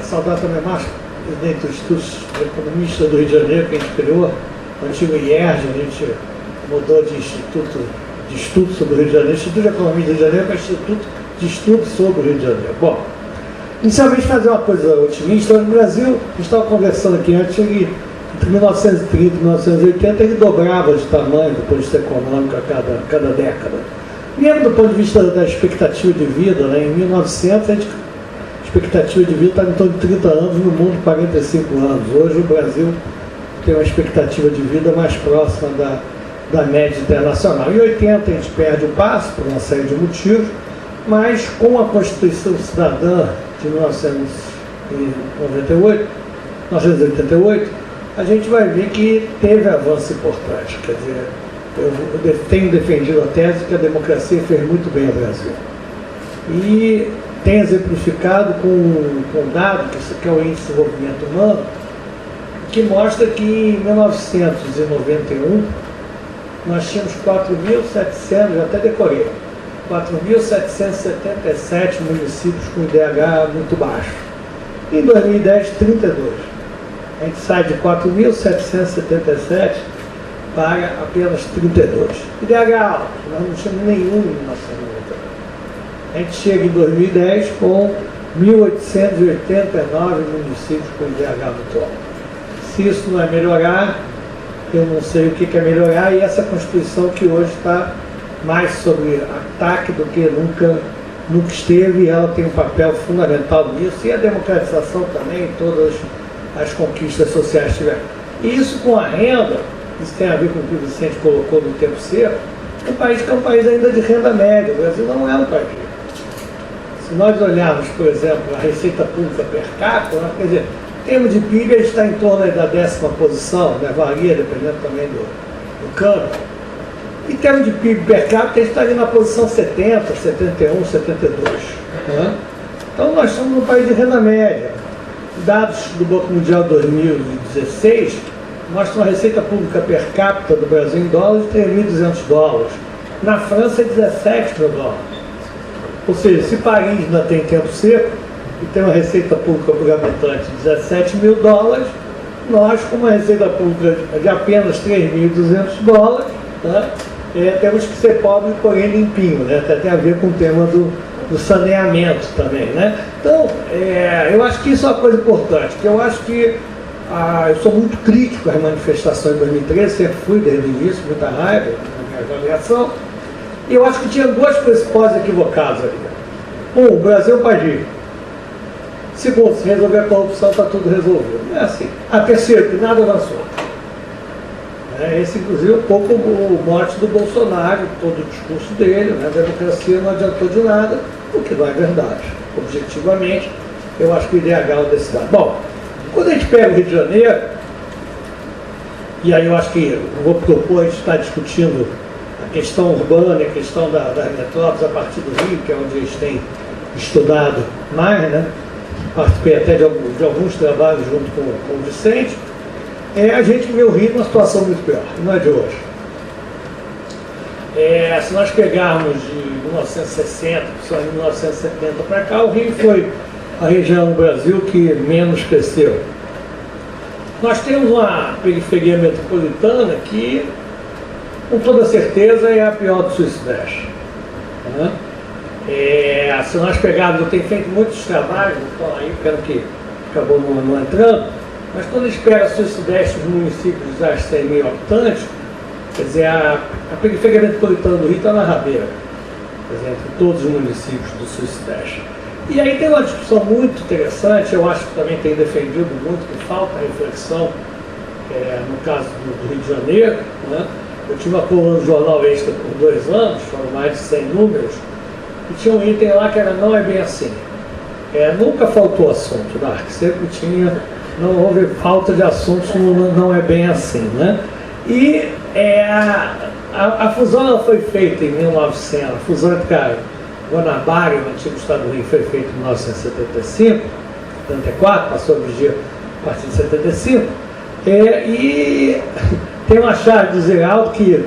Speaker 3: Saudar também mais o presidente do Instituto de Economista do Rio de Janeiro, que a gente criou, o antigo IERJ, a gente mudou de Instituto de Estudo sobre o Rio de Janeiro, Instituto de Economia do Rio de Janeiro para Instituto de Estudo sobre o Rio de Janeiro. Bom, inicialmente fazer uma coisa otimista. No Brasil, a gente estava conversando aqui antes, entre 1930 e 1980, ele dobrava de tamanho do ponto de vista econômico a cada década. Mesmo do ponto de vista da expectativa de vida, né, em 1900, a expectativa de vida estava em torno de 30 anos, no mundo 45 anos. Hoje o Brasil tem uma expectativa de vida mais próxima da média internacional. Em 80 a gente perde o passo por uma série de motivos, mas com a Constituição Cidadã de 1988, a gente vai ver que teve avanço importante. Quer dizer, eu tenho defendido a tese que a democracia fez muito bem ao Brasil. E tem exemplificado com um dado, que é o Índice de Desenvolvimento Humano, que mostra que em 1991 nós tínhamos 4.700, já até decorei, 4.777 municípios com IDH muito baixo. Em 2010, 32. A gente sai de 4.777 para apenas 32. IDH alto, nós não tínhamos nenhum em 1990. A gente chega em 2010 com 1.889 municípios com IDH muito alto. Se isso não é melhorar, eu não sei o que é melhorar, e essa Constituição que hoje está mais sobre ataque do que nunca esteve, e ela tem um papel fundamental nisso, e a democratização também, todas as conquistas sociais tiveram. E isso com a renda, isso tem a ver com o que o Vicente colocou no tempo seco, um país que é um país ainda de renda média. O Brasil não é um país. Se nós olharmos, por exemplo, a receita pública per capita, quer dizer, em termos de PIB, ele está em torno da 10ª posição, né? Varia dependendo também do campo. Em termos de PIB per capita, ele está ali na posição 70, 71, 72. Né? Então, nós estamos num país de renda média. Dados do Banco Mundial 2016 mostram a receita pública per capita do Brasil em dólares de $3.200. Na França é 17 mil dólares. Ou seja, se Paris ainda tem tempo seco e tem uma receita pública por habitante de $17 mil, nós, com uma receita pública de apenas $3.200, né, temos que ser pobre, porém limpinho, né? Até tem a ver com o tema do saneamento também, né? Então, eu acho que isso é uma coisa importante, que eu acho que eu sou muito crítico às manifestações de 2013, sempre fui desde o início, muita raiva na minha avaliação, e eu acho que tinha duas pressupostos equivocados ali. Um, o Brasil é um país rico. Segundo, se resolver a corrupção, está tudo resolvido. Não é assim. Terceiro, que nada avançou. Esse, inclusive, um pouco o mote do Bolsonaro, todo o discurso dele, né? A democracia não adiantou de nada, o que não é verdade. Objetivamente, eu acho que o IDH da cidade. Bom, quando a gente pega o Rio de Janeiro, e aí eu acho que eu vou propor, a gente está discutindo a questão urbana, a questão das metrópoles a partir do Rio, que é onde eles têm estudado mais, né? Participei até de alguns trabalhos junto com o Vicente. A gente vê o Rio numa situação muito pior, não é de hoje. Se nós pegarmos de 1960, só em 1970 para cá, o Rio foi a região do Brasil que menos cresceu. Nós temos uma periferia metropolitana que, com toda certeza, é a pior do Sul-Sudeste. Né? Se nós pegarmos, eu tenho feito muitos trabalhos, então aí, pelo que acabou não entrando, mas quando a gente pega o Sul-Sudeste, os municípios de 100 mil habitantes, quer dizer, a periferia metropolitana do Rio está na rabeira, por exemplo, todos os municípios do Sul-Sudeste. E aí tem uma discussão muito interessante, eu acho que também tem defendido muito, que falta reflexão, no caso do Rio de Janeiro, né? Eu tive uma coluna no Jornal Extra por 2 anos, foram mais de 100 números, e tinha um item lá que era "não é bem assim". Nunca faltou assunto, né? Sempre tinha, não houve falta de assuntos, não é bem assim, né? E a fusão ela foi feita em 1900, a fusão entre Guanabara e o antigo estado do Rio foi feita em 1975, 74, passou a vigia a partir de 75, e tem uma charge do Zeraldo que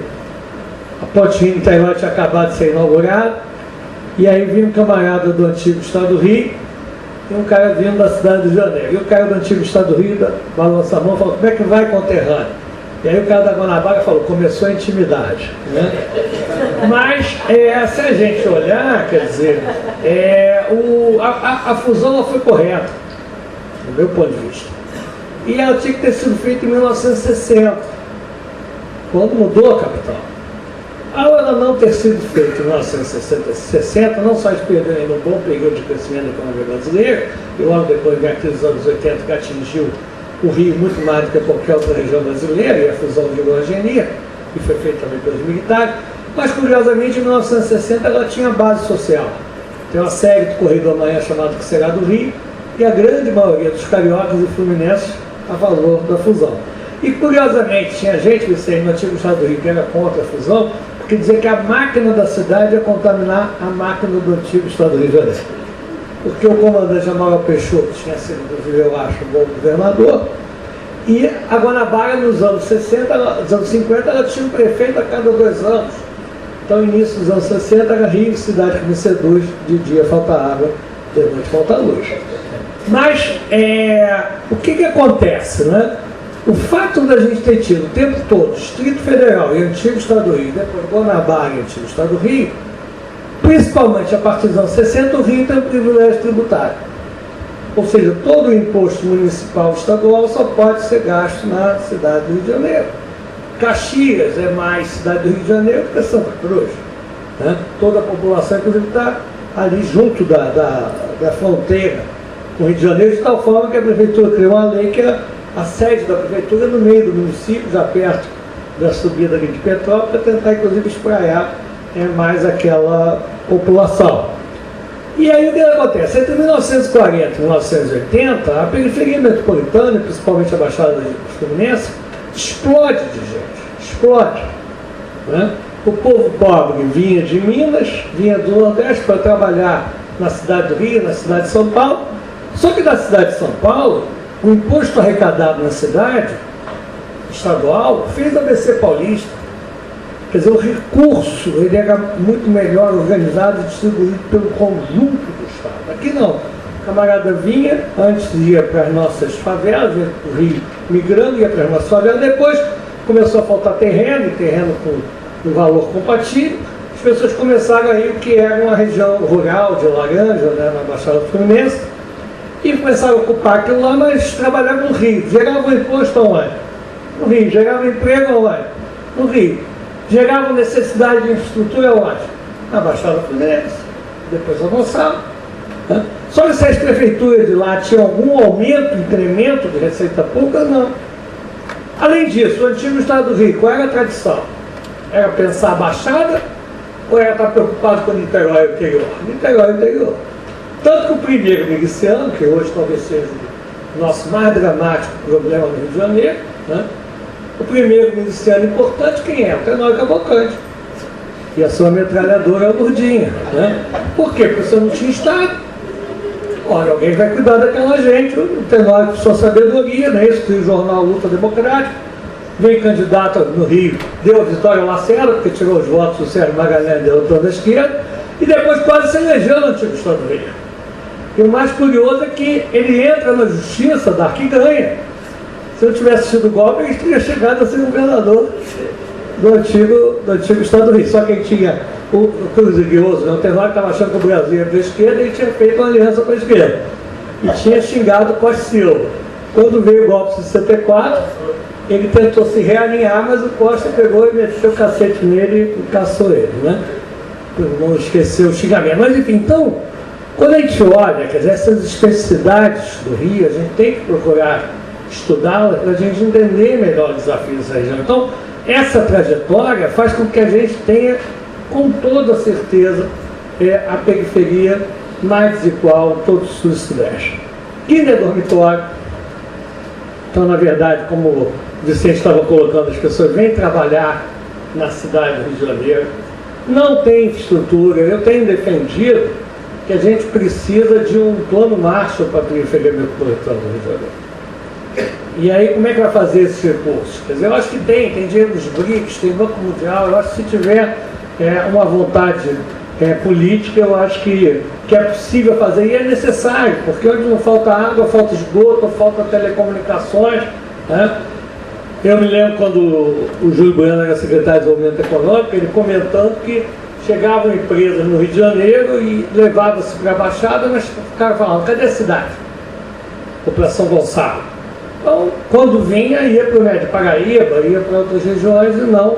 Speaker 3: a ponte Rio-Niterói tinha acabado de ser inaugurada, e aí vinha um camarada do antigo estado do Rio e um cara vindo da cidade do Rio de Janeiro. E o cara do antigo estado do Rio balança a mão e falou: como é que vai, conterrâneo? E aí o cara da Guanabara falou: começou a intimidade. Né? Mas, se a gente olhar, quer dizer, a fusão não foi correta, do meu ponto de vista. E ela tinha que ter sido feita em 1960, quando mudou a capital. Ao ela não ter sido feita em 1960, não só eles perderam ainda um bom período de crescimento da economia brasileira, e logo depois da crise dos anos 80, que atingiu o Rio muito mais do que qualquer outra região brasileira, e a fusão virou a Genia, que foi feita também pelos militares, mas curiosamente em 1960 ela tinha base social. Tem uma série de corredor amanhã chamada Que Será do Rio, e a grande maioria dos cariocas e fluminenses a favor da fusão. E curiosamente tinha gente, Vicente, no antigo estado do Rio, que era contra a fusão, porque dizia que a máquina da cidade ia contaminar a máquina do antigo estado do Rio de Janeiro. Porque o comandante Amaral Peixoto tinha sido, inclusive, eu acho, um bom governador, e a Guanabara, nos anos 60, nos anos 50, ela tinha um prefeito a cada 2 anos. Então, início dos anos 60, era Rio, cidade que me seduz, de dia falta água, de noite falta luz. Mas o que acontece, né? O fato da gente ter tido o tempo todo Distrito Federal e Antigo Estado do Rio, depois Guanabara e Antigo Estado do Rio, principalmente a partir dos anos 60, o Rio tem um privilégio tributário. Ou seja, todo o imposto municipal estadual só pode ser gasto na cidade do Rio de Janeiro. Caxias é mais cidade do Rio de Janeiro do que Santa Cruz. Né? Toda a população, inclusive, está ali junto da fronteira com o Rio de Janeiro, de tal forma que a prefeitura criou uma lei que a sede da prefeitura no meio do município, já perto da subida ali de Petrópolis, para tentar, inclusive, espraiar mais aquela população. E aí o que acontece? Entre 1940 e 1980, a periferia metropolitana, principalmente a Baixada Fluminense, explode de gente, explode. Né? O povo pobre vinha de Minas, vinha do Nordeste para trabalhar na cidade do Rio, na cidade de São Paulo. Só que na cidade de São Paulo, o imposto arrecadado na cidade estadual fez a ABC Paulista. Quer dizer, o recurso ele era muito melhor organizado e distribuído pelo conjunto do Estado. Aqui não. O camarada vinha, antes ia para as nossas favelas, ia para o Rio migrando, ia para as nossas favelas, depois começou a faltar terreno com um valor compatível, as pessoas começaram a ir o que era uma região rural de Laranja, né, na Baixada Fluminense, e começaram a ocupar aquilo lá, mas trabalhavam no Rio. Geravam imposto aonde? No Rio. Geravam emprego aonde? No Rio. Geravam necessidade de infraestrutura aonde? Na Baixada Fluminense. Depois avançavam. Né? Só que se as prefeituras de lá tinham algum aumento, incremento de receita pública, não. Além disso, o antigo Estado do Rio, qual era a tradição? Era pensar a Baixada ou era estar preocupado com o Niterói e o interior? Niterói e o interior. Tanto que o primeiro miliciano, que hoje talvez seja o nosso mais dramático problema no Rio de Janeiro, né? O primeiro miliciano importante, quem é? O Tenório Cavalcante. E a sua metralhadora, a Lourdinha. Né? Por quê? Porque você não tinha Estado. Olha, alguém vai cuidar daquela gente. O Tenório, com sua sabedoria, né? Isso que o jornal Luta Democrática, vem candidato no Rio, deu a vitória ao Lacerda, porque tirou os votos do Sérgio Magalhães, deu o tom da esquerda, e depois quase se elegeu no antigo Estado do Rio. E o mais curioso é que ele entra na justiça, Dark ganha. Se não tivesse sido golpe, ele teria chegado a ser governador do antigo Estado do Rio. Só que ele tinha o Cruz e Guioso, né? O Tenório estava achando que o Brasil era da esquerda e ele tinha feito uma aliança com a esquerda. E tinha xingado o Costa Silva. Quando veio o golpe de 64, ele tentou se realinhar, mas o Costa pegou e meteu o cacete nele e caçou ele, né? Não esqueceu o xingamento. Mas enfim, então, quando a gente olha, quer dizer, essas especificidades do Rio, a gente tem que procurar estudá-las para a gente entender melhor os desafios dessa região. Então, essa trajetória faz com que a gente tenha, com toda certeza, a periferia mais desigual de todo o sul e sudeste. Quinta é dormitório. Então, na verdade, como o Vicente estava colocando, as pessoas vêm trabalhar na cidade do Rio de Janeiro, não tem infraestrutura. Eu tenho defendido que a gente precisa de um plano Marshall para a periferia metropolitana do Rio de Janeiro. E aí, como é que vai fazer esse recurso? Quer dizer, eu acho que tem dinheiro dos BRICS, tem Banco Mundial, eu acho que se tiver uma vontade política, eu acho que é possível fazer, e é necessário, porque onde não falta água, falta esgoto, falta telecomunicações, né? Eu me lembro quando o Júlio Bueno era secretário de Desenvolvimento Econômico, ele comentando que chegavam empresas no Rio de Janeiro e levavam-se para a Baixada, mas ficaram falando, cadê a cidade? População Gonçalo. Então, quando vinha, ia para o Médio Paraíba, ia para outras regiões e não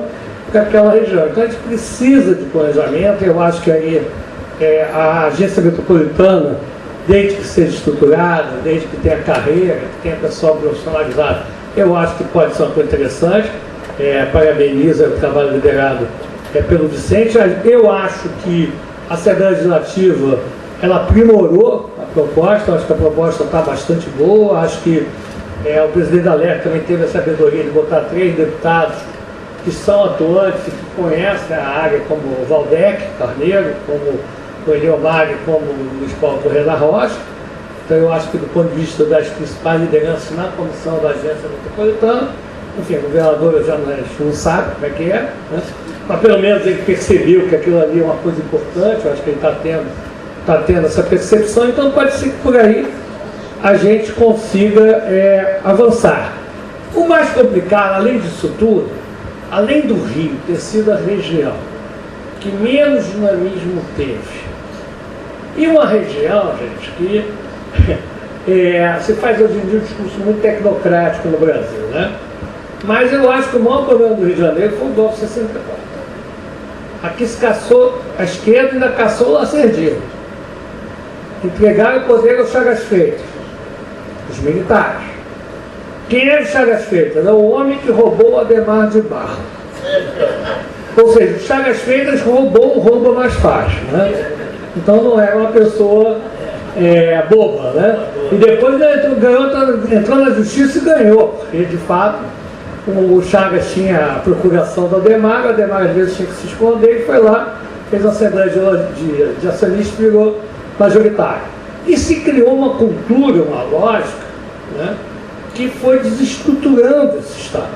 Speaker 3: para aquela região. Então, a gente precisa de planejamento. Eu acho que aí a agência metropolitana, desde que seja estruturada, desde que tenha carreira, que tenha pessoal profissionalizado, eu acho que pode ser uma coisa interessante. Parabenizo o trabalho liderado pelo Vicente. Eu acho que a Assembleia Legislativa ela aprimorou a proposta. Eu acho que a proposta está bastante boa. Acho que o presidente da LERC também teve a sabedoria de botar 3 deputados que são atuantes e que conhecem a área, como o Valdec Carneiro, como o Eliomar e como o Luiz Paulo Correia da Rocha. Então eu acho que do ponto de vista das principais lideranças na comissão da agência metropolitana, enfim, o governador já não sabe como é que é, né? Mas pelo menos ele percebeu que aquilo ali é uma coisa importante. Eu acho que ele está tendo está tendo essa percepção, então pode ser que por aí a gente consiga avançar. O mais complicado, além disso tudo, além do Rio ter sido a região que menos dinamismo teve, e uma região, gente, que se faz hoje em dia um discurso muito tecnocrático no Brasil, né? Mas eu acho que o maior problema do Rio de Janeiro foi o golpe de 64. Aqui se caçou a esquerda e ainda caçou o Lacerda. Entregaram o poder aos Chagas Freitas, os militares. Quem era o Chagas Freitas? Era o homem que roubou o Adhemar de Barros. Ou seja, o Chagas Freitas roubou o roubo mais fácil, né? Então não era uma pessoa boba, né? E depois entrou na justiça e ganhou, porque de fato o Chagas tinha a procuração do Adhemar, o Adhemar às vezes tinha que se esconder e foi lá, fez uma assembleia de acionistas e virou majoritário. E se criou uma cultura, uma lógica, né, que foi desestruturando esse Estado.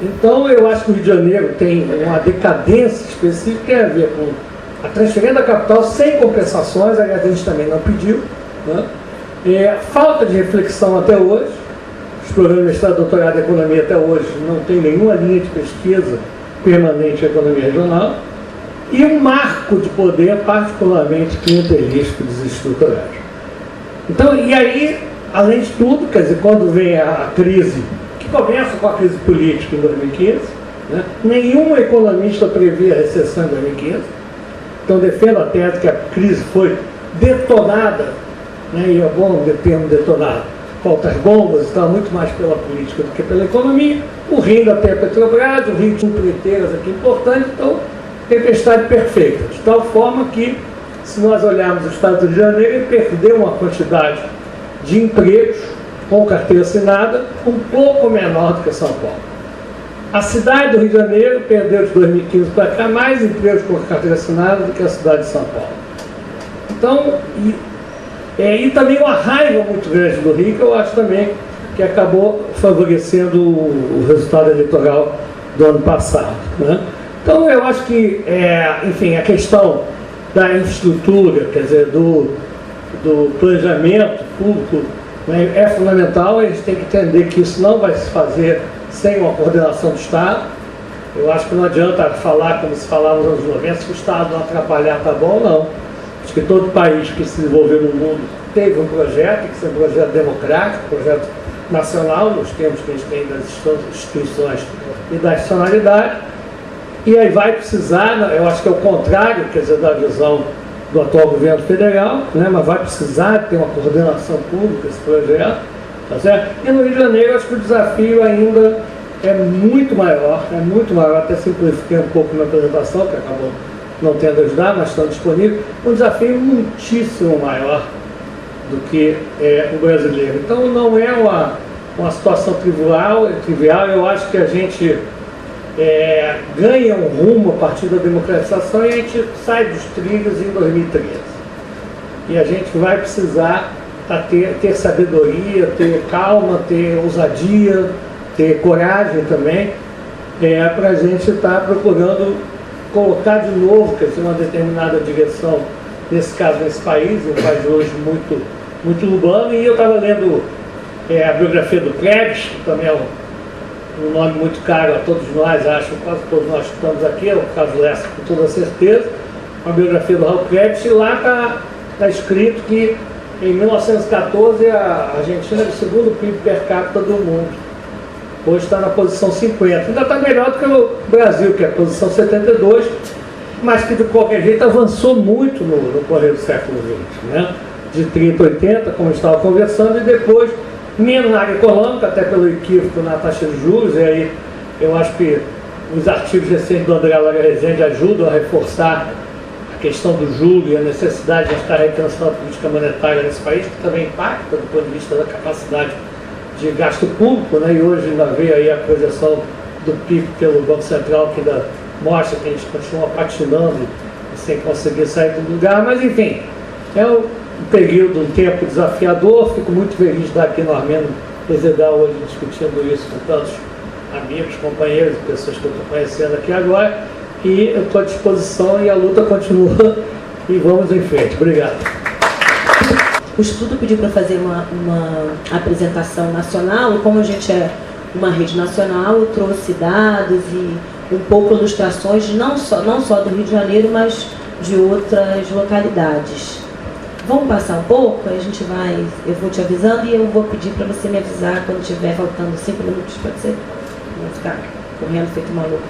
Speaker 3: Então eu acho que o Rio de Janeiro tem uma decadência específica que tem a ver com a transferência da capital sem compensações, aliás, a gente também não pediu, né? Falta de reflexão até hoje. Os programas de mestrado, doutorado em economia até hoje não tem nenhuma linha de pesquisa permanente em economia regional, e um marco de poder particularmente clientelístico e desestruturado. Então, e aí, além de tudo, quer dizer, quando vem a crise, que começa com a crise política em 2015, né? Nenhum economista previa a recessão em 2015, então defendo a tese que a crise foi detonada, né? E é bom o termo detonado, falta as bombas, está muito mais pela política do que pela economia. O Rio ainda tem a Petrobras, o Rio tinha empreiteiras aqui importantes, então tempestade perfeita, de tal forma que, se nós olharmos o Estado do Rio de Janeiro, ele perdeu uma quantidade de empregos com carteira assinada um pouco menor do que São Paulo. A cidade do Rio de Janeiro perdeu de 2015 para cá mais empregos com carteira assinada do que a cidade de São Paulo. Então, e também uma raiva muito grande do Rio, que eu acho também que acabou favorecendo o resultado eleitoral do ano passado, né? Então eu acho que, enfim, a questão da infraestrutura, quer dizer, do planejamento público, né, é fundamental. A gente tem que entender que isso não vai se fazer sem uma coordenação do Estado. Eu acho que não adianta falar como se falava nos anos 90, se o Estado não atrapalhar, tá bom, não. Acho que todo país que se desenvolveu no mundo teve um projeto, tem que ser um projeto democrático, um projeto nacional, nos termos que a gente tem das instituições e da institucionalidade. E aí vai precisar, eu acho que é o contrário, quer dizer, da visão do atual governo federal, né, mas vai precisar ter uma coordenação pública esse projeto, tá certo? E no Rio de Janeiro, acho que o desafio ainda é muito maior, até simplifiquei um pouco na apresentação, que acabou não tendo ajudado, mas estão disponíveis, um desafio muitíssimo maior do que o brasileiro. Então não é uma situação trivial, eu acho que a gente ganha um rumo a partir da democratização e a gente sai dos trilhos em 2013. E a gente vai precisar ter sabedoria, ter calma, ter ousadia, ter coragem também, para a gente estar procurando colocar de novo, quer dizer, uma determinada direção, nesse caso, nesse país, um país hoje muito, muito urbano. E eu estava lendo a biografia do Krebs, que também é um nome muito caro a todos nós, acho, quase todos nós que estamos aqui, é o caso Lessa, com toda certeza, uma biografia do Raul Krebs, e lá está escrito que em 1914 a Argentina era o segundo PIB per capita do mundo. Hoje está na posição 50. Ainda está melhor do que o Brasil, que é a posição 72, mas que de qualquer jeito avançou muito no correr do século XX, né? De 30 a 80, como estava conversando, e depois menos na área econômica, até pelo equívoco na taxa de juros. E aí eu acho que os artigos recentes do André Lara Rezende ajudam a reforçar a questão do juro e a necessidade de estar repensando a política monetária nesse país, que também impacta do ponto de vista da capacidade de gasto público, né? E hoje ainda veio aí a projeção do PIB pelo Banco Central, que ainda mostra que a gente continua patinando sem conseguir sair do lugar, mas enfim, é um período, um tempo desafiador. Fico muito feliz de estar aqui no Armênio Resedal hoje discutindo isso com tantos amigos, companheiros e pessoas que eu estou conhecendo aqui agora, e eu estou à disposição e a luta continua e vamos em frente. Obrigado.
Speaker 4: O Instituto pediu para fazer uma apresentação nacional, e como a gente é uma rede nacional, eu trouxe dados e um pouco ilustrações não só do Rio de Janeiro, mas de outras localidades. Vamos passar um pouco, aí eu vou te avisando e eu vou pedir para você me avisar quando estiver faltando 5 minutos, pode ser? Não ficar correndo feito maluco.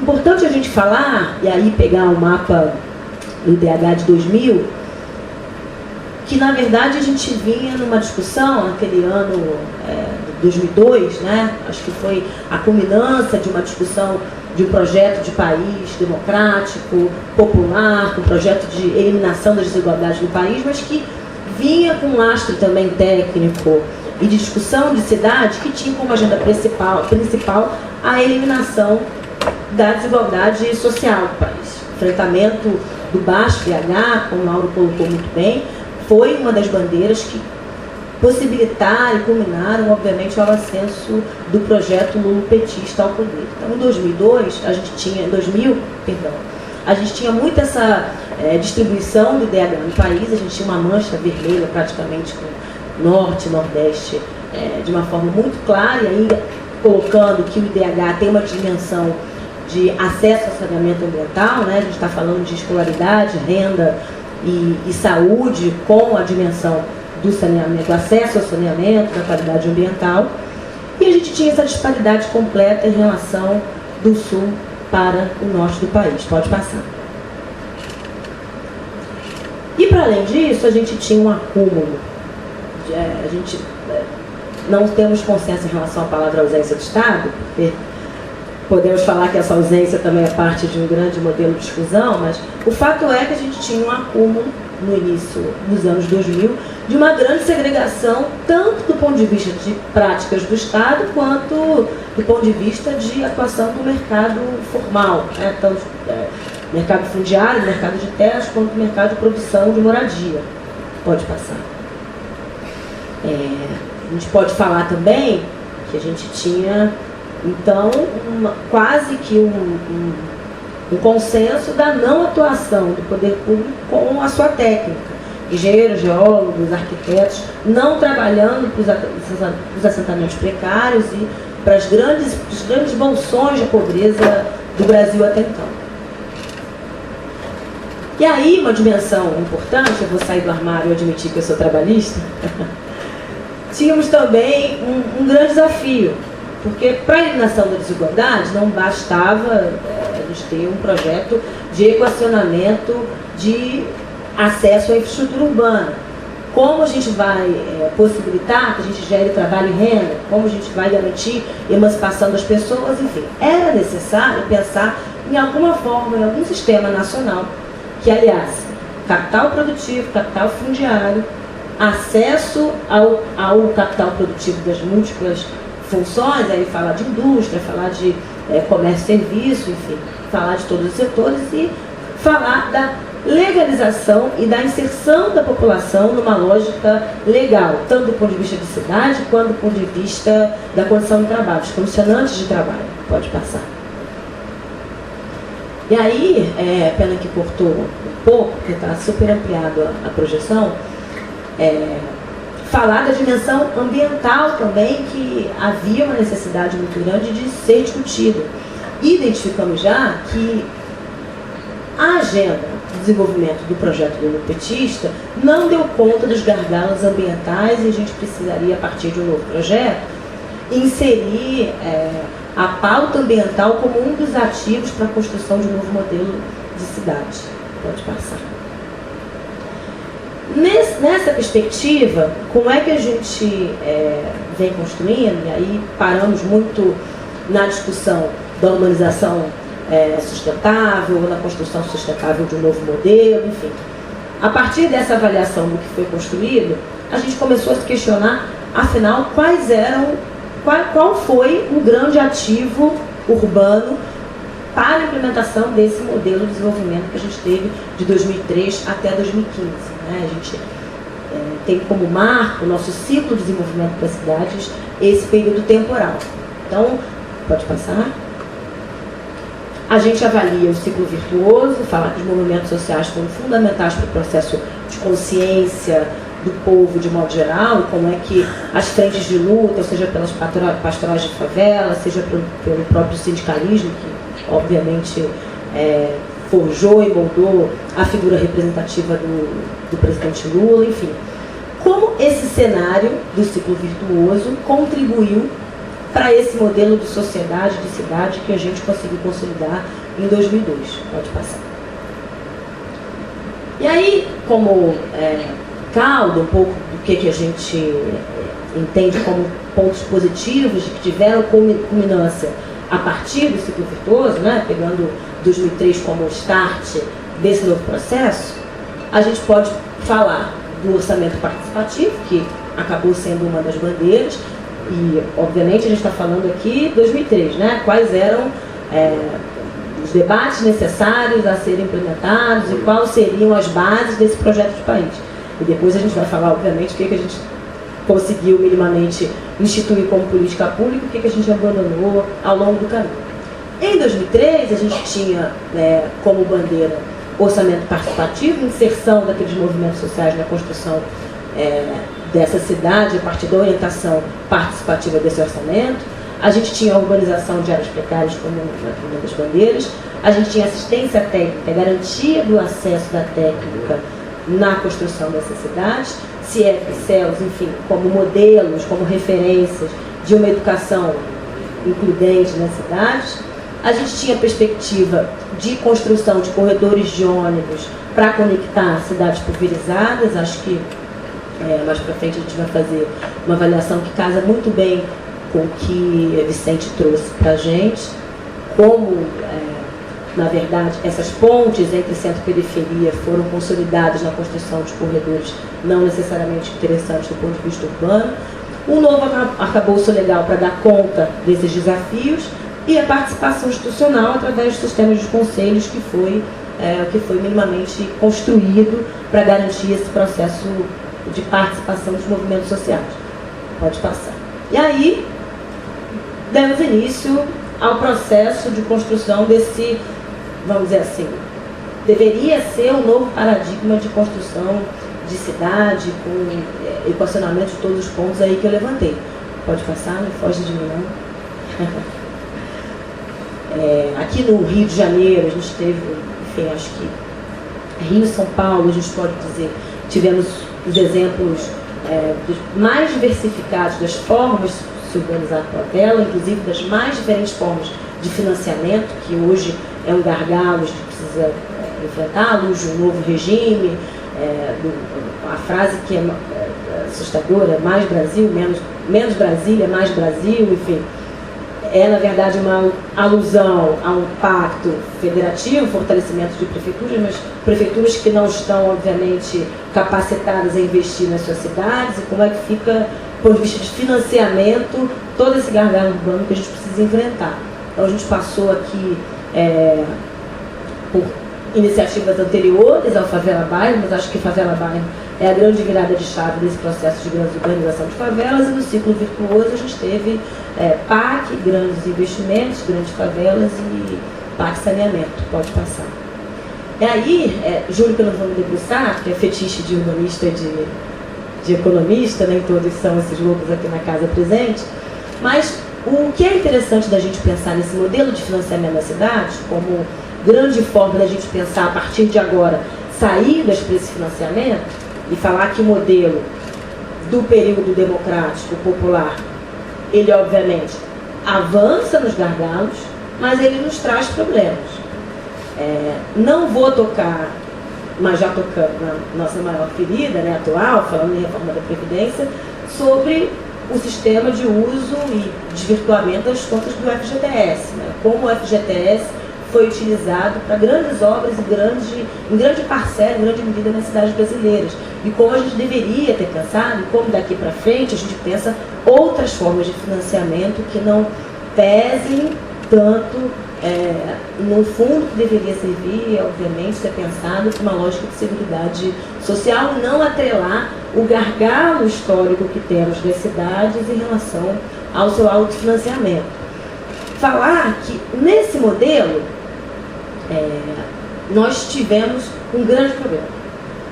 Speaker 4: Importante a gente falar, e aí pegar o mapa do IDH de 2000, que na verdade a gente vinha numa discussão naquele ano de 2002, né? Acho que foi a culminância de uma discussão de um projeto de país democrático, popular, com um projeto de eliminação das desigualdades no país, mas que vinha com um lastro também técnico e de discussão de cidade que tinha como agenda principal a eliminação da desigualdade social do país. O enfrentamento do baixo IDH, como o Mauro colocou muito bem, foi uma das bandeiras que possibilitaram e culminaram, obviamente, ao ascenso do projeto lulopetista ao poder. Então, em 2002, a gente tinha muito essa distribuição do IDH no país, a gente tinha uma mancha vermelha praticamente com norte e nordeste de uma forma muito clara, e aí colocando que o IDH tem uma dimensão de acesso ao saneamento ambiental, né? A gente está falando de escolaridade, renda e saúde com a dimensão do saneamento, do acesso ao saneamento, da qualidade ambiental. E a gente tinha essa disparidade completa em relação do sul para o norte do país. Pode passar. E para além disso, a gente tinha um acúmulo. A gente não temos consenso em relação à palavra ausência de Estado, porque podemos falar que essa ausência também é parte de um grande modelo de exclusão, mas o fato é que a gente tinha um acúmulo no início dos anos 2000 de uma grande segregação, tanto do ponto de vista de práticas do Estado, quanto do ponto de vista de atuação do mercado formal, né? Tanto mercado fundiário, mercado de terras, quanto mercado de produção de moradia. Pode passar. A gente pode falar também que a gente tinha, então, quase que um consenso da não atuação do poder público com a sua técnica. Engenheiros, geólogos, arquitetos, não trabalhando para os assentamentos precários e para os grandes bolsões de pobreza do Brasil até então. E aí, uma dimensão importante, eu vou sair do armário e admitir que eu sou trabalhista, tínhamos também um grande desafio, porque para a eliminação da desigualdade não bastava a gente ter um projeto de equacionamento de acesso à infraestrutura urbana. Como a gente vai possibilitar que a gente gere trabalho e renda, como a gente vai garantir a emancipação das pessoas, enfim. Era necessário pensar em alguma forma, em algum sistema nacional que, aliás, capital produtivo, capital fundiário, acesso ao capital produtivo das múltiplas funções, aí falar de indústria, falar de comércio e serviço, enfim, falar de todos os setores e falar da legalização e da inserção da população numa lógica legal, tanto do ponto de vista de cidade, quanto do ponto de vista da condição de trabalho, dos condicionantes de trabalho. Pode passar. E aí, pena que cortou um pouco, porque está super ampliado a projeção, falar da dimensão ambiental também, que havia uma necessidade muito grande de ser discutida. Identificamos já que a agenda de desenvolvimento do projeto lulopetista não deu conta dos gargalos ambientais e a gente precisaria, a partir de um novo projeto, inserir a pauta ambiental como um dos ativos para a construção de um novo modelo de cidade. Pode passar. Nessa perspectiva, como é que a gente vem construindo, e aí paramos muito na discussão da urbanização sustentável, na construção sustentável de um novo modelo, enfim. A partir dessa avaliação do que foi construído, a gente começou a se questionar, afinal, qual foi o grande ativo urbano para a implementação desse modelo de desenvolvimento que a gente teve de 2003 até 2015. Né? A gente tem como marco o nosso ciclo de desenvolvimento das cidades esse período temporal. Então, pode passar. A gente avalia o ciclo virtuoso, falar que os movimentos sociais foram fundamentais para o processo de consciência do povo de modo geral, como é que as frentes de luta, seja pelas pastorais de favela, seja pelo próprio sindicalismo, que obviamente forjou e moldou a figura representativa do presidente Lula, enfim. Como esse cenário do ciclo virtuoso contribuiu para esse modelo de sociedade, de cidade, que a gente conseguiu consolidar em 2002. Pode passar. E aí, como caldo um pouco do que a gente entende como pontos positivos, que tiveram culminância a partir do ciclo virtuoso, né, pegando 2003 como start desse novo processo, a gente pode falar do orçamento participativo, que acabou sendo uma das bandeiras, e obviamente a gente está falando aqui 2003, né? Quais eram os debates necessários a serem implementados e quais seriam as bases desse projeto de país. E depois a gente vai falar, obviamente, o que a gente conseguiu minimamente instituir como política pública, o que a gente abandonou ao longo do caminho. Em 2003, a gente tinha como bandeira orçamento participativo, inserção daqueles movimentos sociais na construção dessa cidade, a partir da orientação participativa desse orçamento. A gente tinha a urbanização de áreas precárias como uma das bandeiras. A gente tinha assistência técnica, garantia do acesso da técnica na construção dessas cidades, CIEP, CELS, enfim, como modelos, como referências de uma educação includente nas cidades. A gente tinha a perspectiva de construção de corredores de ônibus para conectar cidades pulverizadas. Acho que mais para frente a gente vai fazer uma avaliação que casa muito bem com o que Vicente trouxe para a gente, como, na verdade, essas pontes entre centro e periferia foram consolidadas na construção de corredores não necessariamente interessantes do ponto de vista urbano, um novo arcabouço legal para dar conta desses desafios e a participação institucional através dos sistemas de conselhos que foi minimamente construído para garantir esse processo de participação dos movimentos sociais. Pode passar. E aí, demos início ao processo de construção desse, vamos dizer assim, deveria ser um novo paradigma de construção de cidade, com equacionamento de todos os pontos aí que eu levantei. Pode passar, não foge de mim não. Aqui no Rio de Janeiro, a gente teve, enfim, acho que Rio e São Paulo, a gente pode dizer, tivemos os exemplos mais diversificados das formas de se organizar a favela, inclusive das mais diferentes formas de financiamento, que hoje é um gargalo, a gente precisa enfrentar à luz de um novo regime, a frase que é assustadora, mais Brasil, menos Brasília, mais Brasil, enfim, na verdade uma alusão a um pacto federativo, fortalecimento de prefeituras, mas prefeituras que não estão, obviamente, capacitadas a investir nas suas cidades, e como é que fica, do ponto de vista de financiamento, todo esse gargalo urbano que a gente precisa enfrentar. Então a gente passou aqui por iniciativas anteriores ao Favela Bairro, mas acho que Favela Bairro é a grande virada de chave desse processo de grande urbanização de favelas, e no ciclo virtuoso a gente teve PAC, grandes investimentos, grandes favelas e PAC saneamento. Pode passar. E aí, juro que eu não vou me debruçar, porque é fetiche de urbanista e de economista, nem todos são esses loucos aqui na casa presente, mas o que é interessante da gente pensar nesse modelo de financiamento da cidade, como grande forma da gente pensar a partir de agora saídas para esse financiamento, e falar que o modelo do período democrático popular, ele obviamente avança nos gargalos, mas ele nos traz problemas. Não vou tocar, mas já tocando na nossa maior ferida, né, atual, falando em reforma da Previdência, sobre o sistema de uso e desvirtuamento das contas do FGTS, né? Como o FGTS foi utilizado para grandes obras em grande parcela, em grande medida nas cidades brasileiras. E como a gente deveria ter pensado, e como daqui para frente a gente pensa outras formas de financiamento que não pesem tanto no fundo que deveria servir, obviamente, ser pensado com uma lógica de seguridade social, e não atrelar o gargalo histórico que temos das cidades em relação ao seu autofinanciamento. Falar que nesse modelo nós tivemos um grande problema.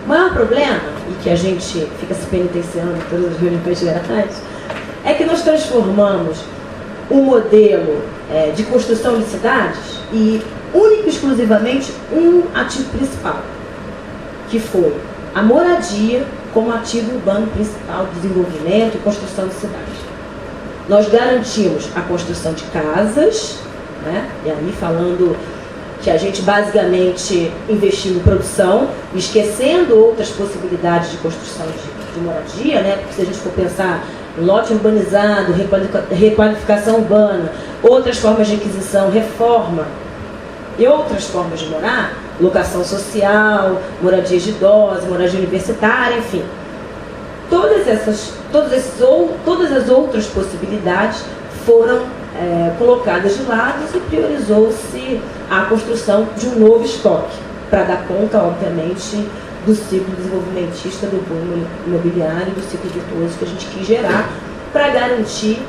Speaker 4: O maior problema, e que a gente fica se penitenciando em todas as reuniões gerais, é que nós transformamos o modelo de construção de cidades e único e exclusivamente um ativo principal, que foi a moradia como ativo urbano principal de desenvolvimento e construção de cidades. Nós garantimos a construção de casas, né? E aí falando que a gente basicamente investiu em produção, esquecendo outras possibilidades de construção de moradia, né? Porque se a gente for pensar em lote urbanizado, requalificação urbana, outras formas de aquisição, reforma e outras formas de morar, locação social, moradia de idosos, moradia universitária, enfim. Todas as outras possibilidades foram colocadas de lado e priorizou-se a construção de um novo estoque, para dar conta, obviamente, do ciclo desenvolvimentista do boom imobiliário, do ciclo virtuoso que a gente quis gerar para garantir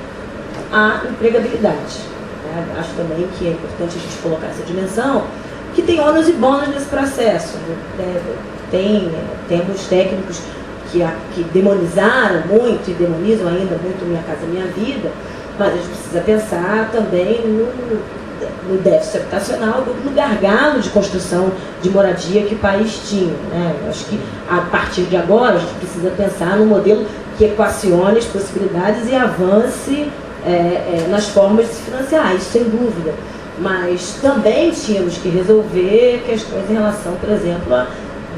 Speaker 4: a empregabilidade. Acho também que é importante a gente colocar essa dimensão, que tem ônus e bônus nesse processo. Temos técnicos que demonizaram muito e demonizam ainda muito Minha Casa Minha Vida, mas a gente precisa pensar também no déficit habitacional, no gargalo de construção de moradia que o país tinha, né? Eu acho que a partir de agora a gente precisa pensar num modelo que equacione as possibilidades e avance nas formas de se financiar, isso sem dúvida. Mas também tínhamos que resolver questões em relação, por exemplo, a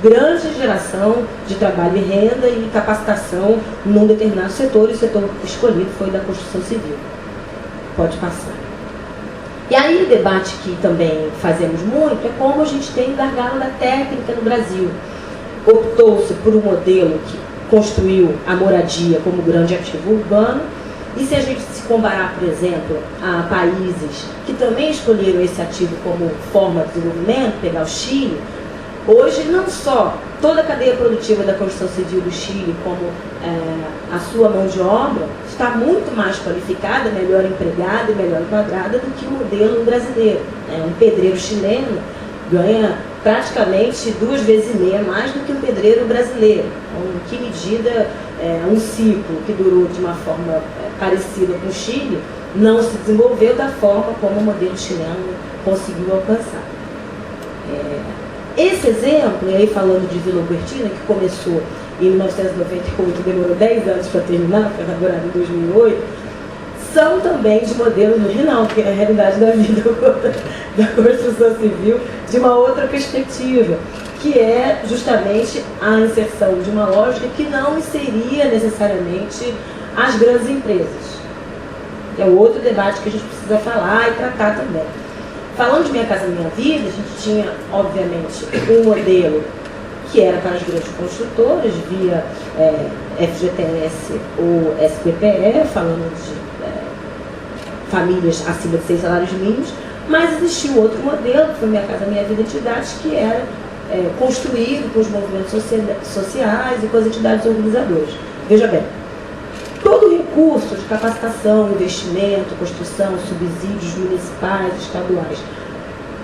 Speaker 4: grande geração de trabalho e renda e capacitação num determinado setor, e o setor escolhido foi da construção civil. Pode passar. E aí o debate que também fazemos muito é como a gente tem o gargalo da técnica no Brasil. Optou-se por um modelo que construiu a moradia como grande ativo urbano, e se a gente se comparar, por exemplo, a países que também escolheram esse ativo como forma de desenvolvimento, pegar o Chile, hoje não só toda a cadeia produtiva da construção civil do Chile, como a sua mão de obra, está muito mais qualificada, melhor empregada e melhor enquadrada do que o modelo brasileiro. Um pedreiro chileno ganha praticamente 2 vezes e meia mais do que um pedreiro brasileiro. Então, em que medida um ciclo que durou de uma forma parecida com o Chile não se desenvolveu da forma como o modelo chileno conseguiu alcançar. Esse exemplo, e aí falando de Vila Albertina, que começou em 1998, demorou 10 anos para terminar, foi elaborado em 2008, são também de modelos original, que é a realidade da vida da construção civil, de uma outra perspectiva, que é justamente a inserção de uma lógica que não inseria necessariamente as grandes empresas. É outro debate que a gente precisa falar e tratar também. Falando de Minha Casa Minha Vida, a gente tinha, obviamente, um modelo que era para as grandes construtoras, via FGTS ou SPPE, falando de famílias acima de 6 salários mínimos, mas existiu outro modelo, que foi Minha Casa Minha Vida Entidades, que era construído com os movimentos sociais e com as entidades organizadoras. Veja bem, todo recurso de capacitação, investimento, construção, subsídios municipais, estaduais,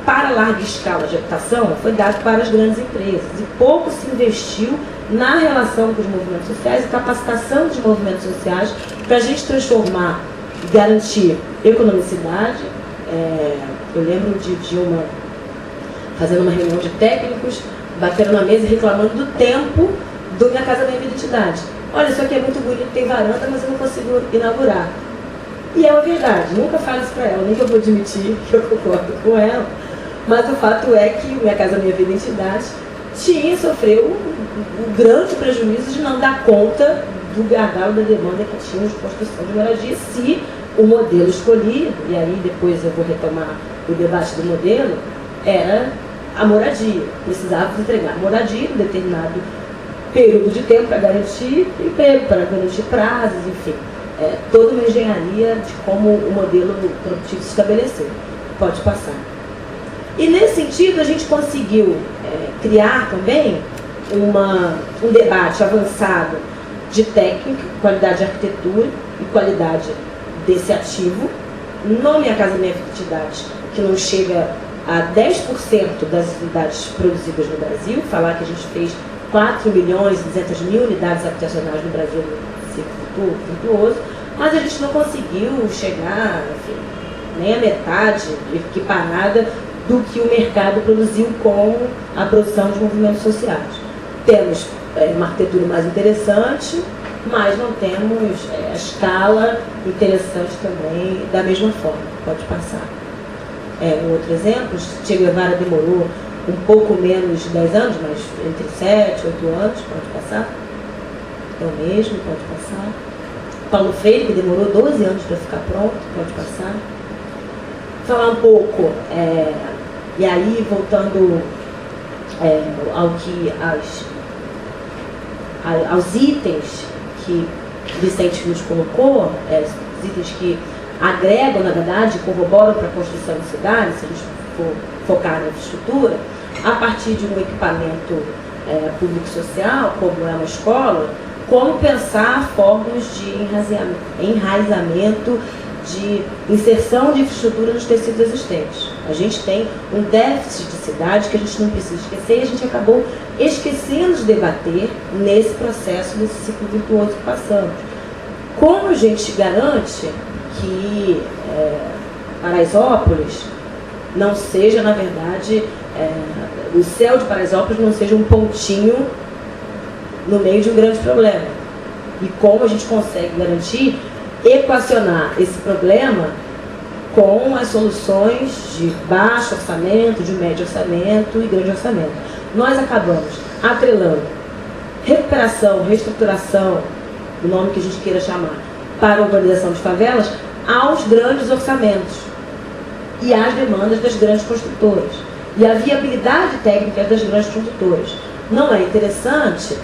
Speaker 4: para larga escala de habitação, foi dado para as grandes empresas. E pouco se investiu na relação com os movimentos sociais e capacitação dos movimentos sociais para a gente transformar e garantir economicidade. Eu lembro de Dilma fazendo uma reunião de técnicos, batendo na mesa e reclamando do tempo do Minha Casa Minha Vida Entidade. Olha, isso aqui é muito bonito, tem varanda, mas eu não consigo inaugurar. E é uma verdade, nunca falo isso para ela, nem que eu vou admitir que eu concordo com ela, mas o fato é que Minha Casa Minha Vida Entidade sofreu um grande prejuízo de não dar conta do gargalo da demanda que tinha de construção de moradia, se o modelo escolhido, e aí depois eu vou retomar o debate do modelo, era a moradia. Precisava entregar moradia em determinado período de tempo para garantir emprego, para garantir prazos, enfim. Toda uma engenharia de como o modelo produtivo se estabeleceu. Pode passar. E nesse sentido a gente conseguiu criar também um debate avançado de técnica, qualidade de arquitetura e qualidade desse ativo, no Minha Casa Minha Vida Entidade, que não chega a 10% das unidades produzidas no Brasil, falar que a gente fez 4.200.000 unidades habitacionais no Brasil no ciclo virtuoso, mas a gente não conseguiu chegar, enfim, nem a metade equiparada do que o mercado produziu com a produção de movimentos sociais. Temos uma arquitetura mais interessante, mas não temos a escala interessante também da mesma forma. Pode passar. Um outro exemplo, Che Guevara demorou um pouco menos de 10 anos, mas entre 7 e 8 anos, pode passar. É o mesmo, pode passar. Paulo Freire, que demorou 12 anos para ficar pronto, pode passar. Falar um pouco, e aí voltando aos itens que Vicente nos colocou, os itens que agregam, na verdade, corroboram para a construção de cidades, se a gente for focar na infraestrutura, a partir de um equipamento público-social, como é uma escola, como pensar formas de enraizamento, de inserção de infraestrutura nos tecidos existentes. A gente tem um déficit de cidade que a gente não precisa esquecer e a gente acabou esquecendo de debater nesse processo, nesse ciclo virtuoso que passamos. Como a gente garante que Paraisópolis não seja, na verdade, o céu de Paraisópolis não seja um pontinho no meio de um grande problema? E como a gente consegue garantir equacionar esse problema com as soluções de baixo orçamento, de médio orçamento e grande orçamento? Nós acabamos atrelando recuperação, reestruturação, o nome que a gente queira chamar, para a urbanização de favelas, aos grandes orçamentos e às demandas das grandes construtoras e a viabilidade técnica das grandes construtoras. Não é interessante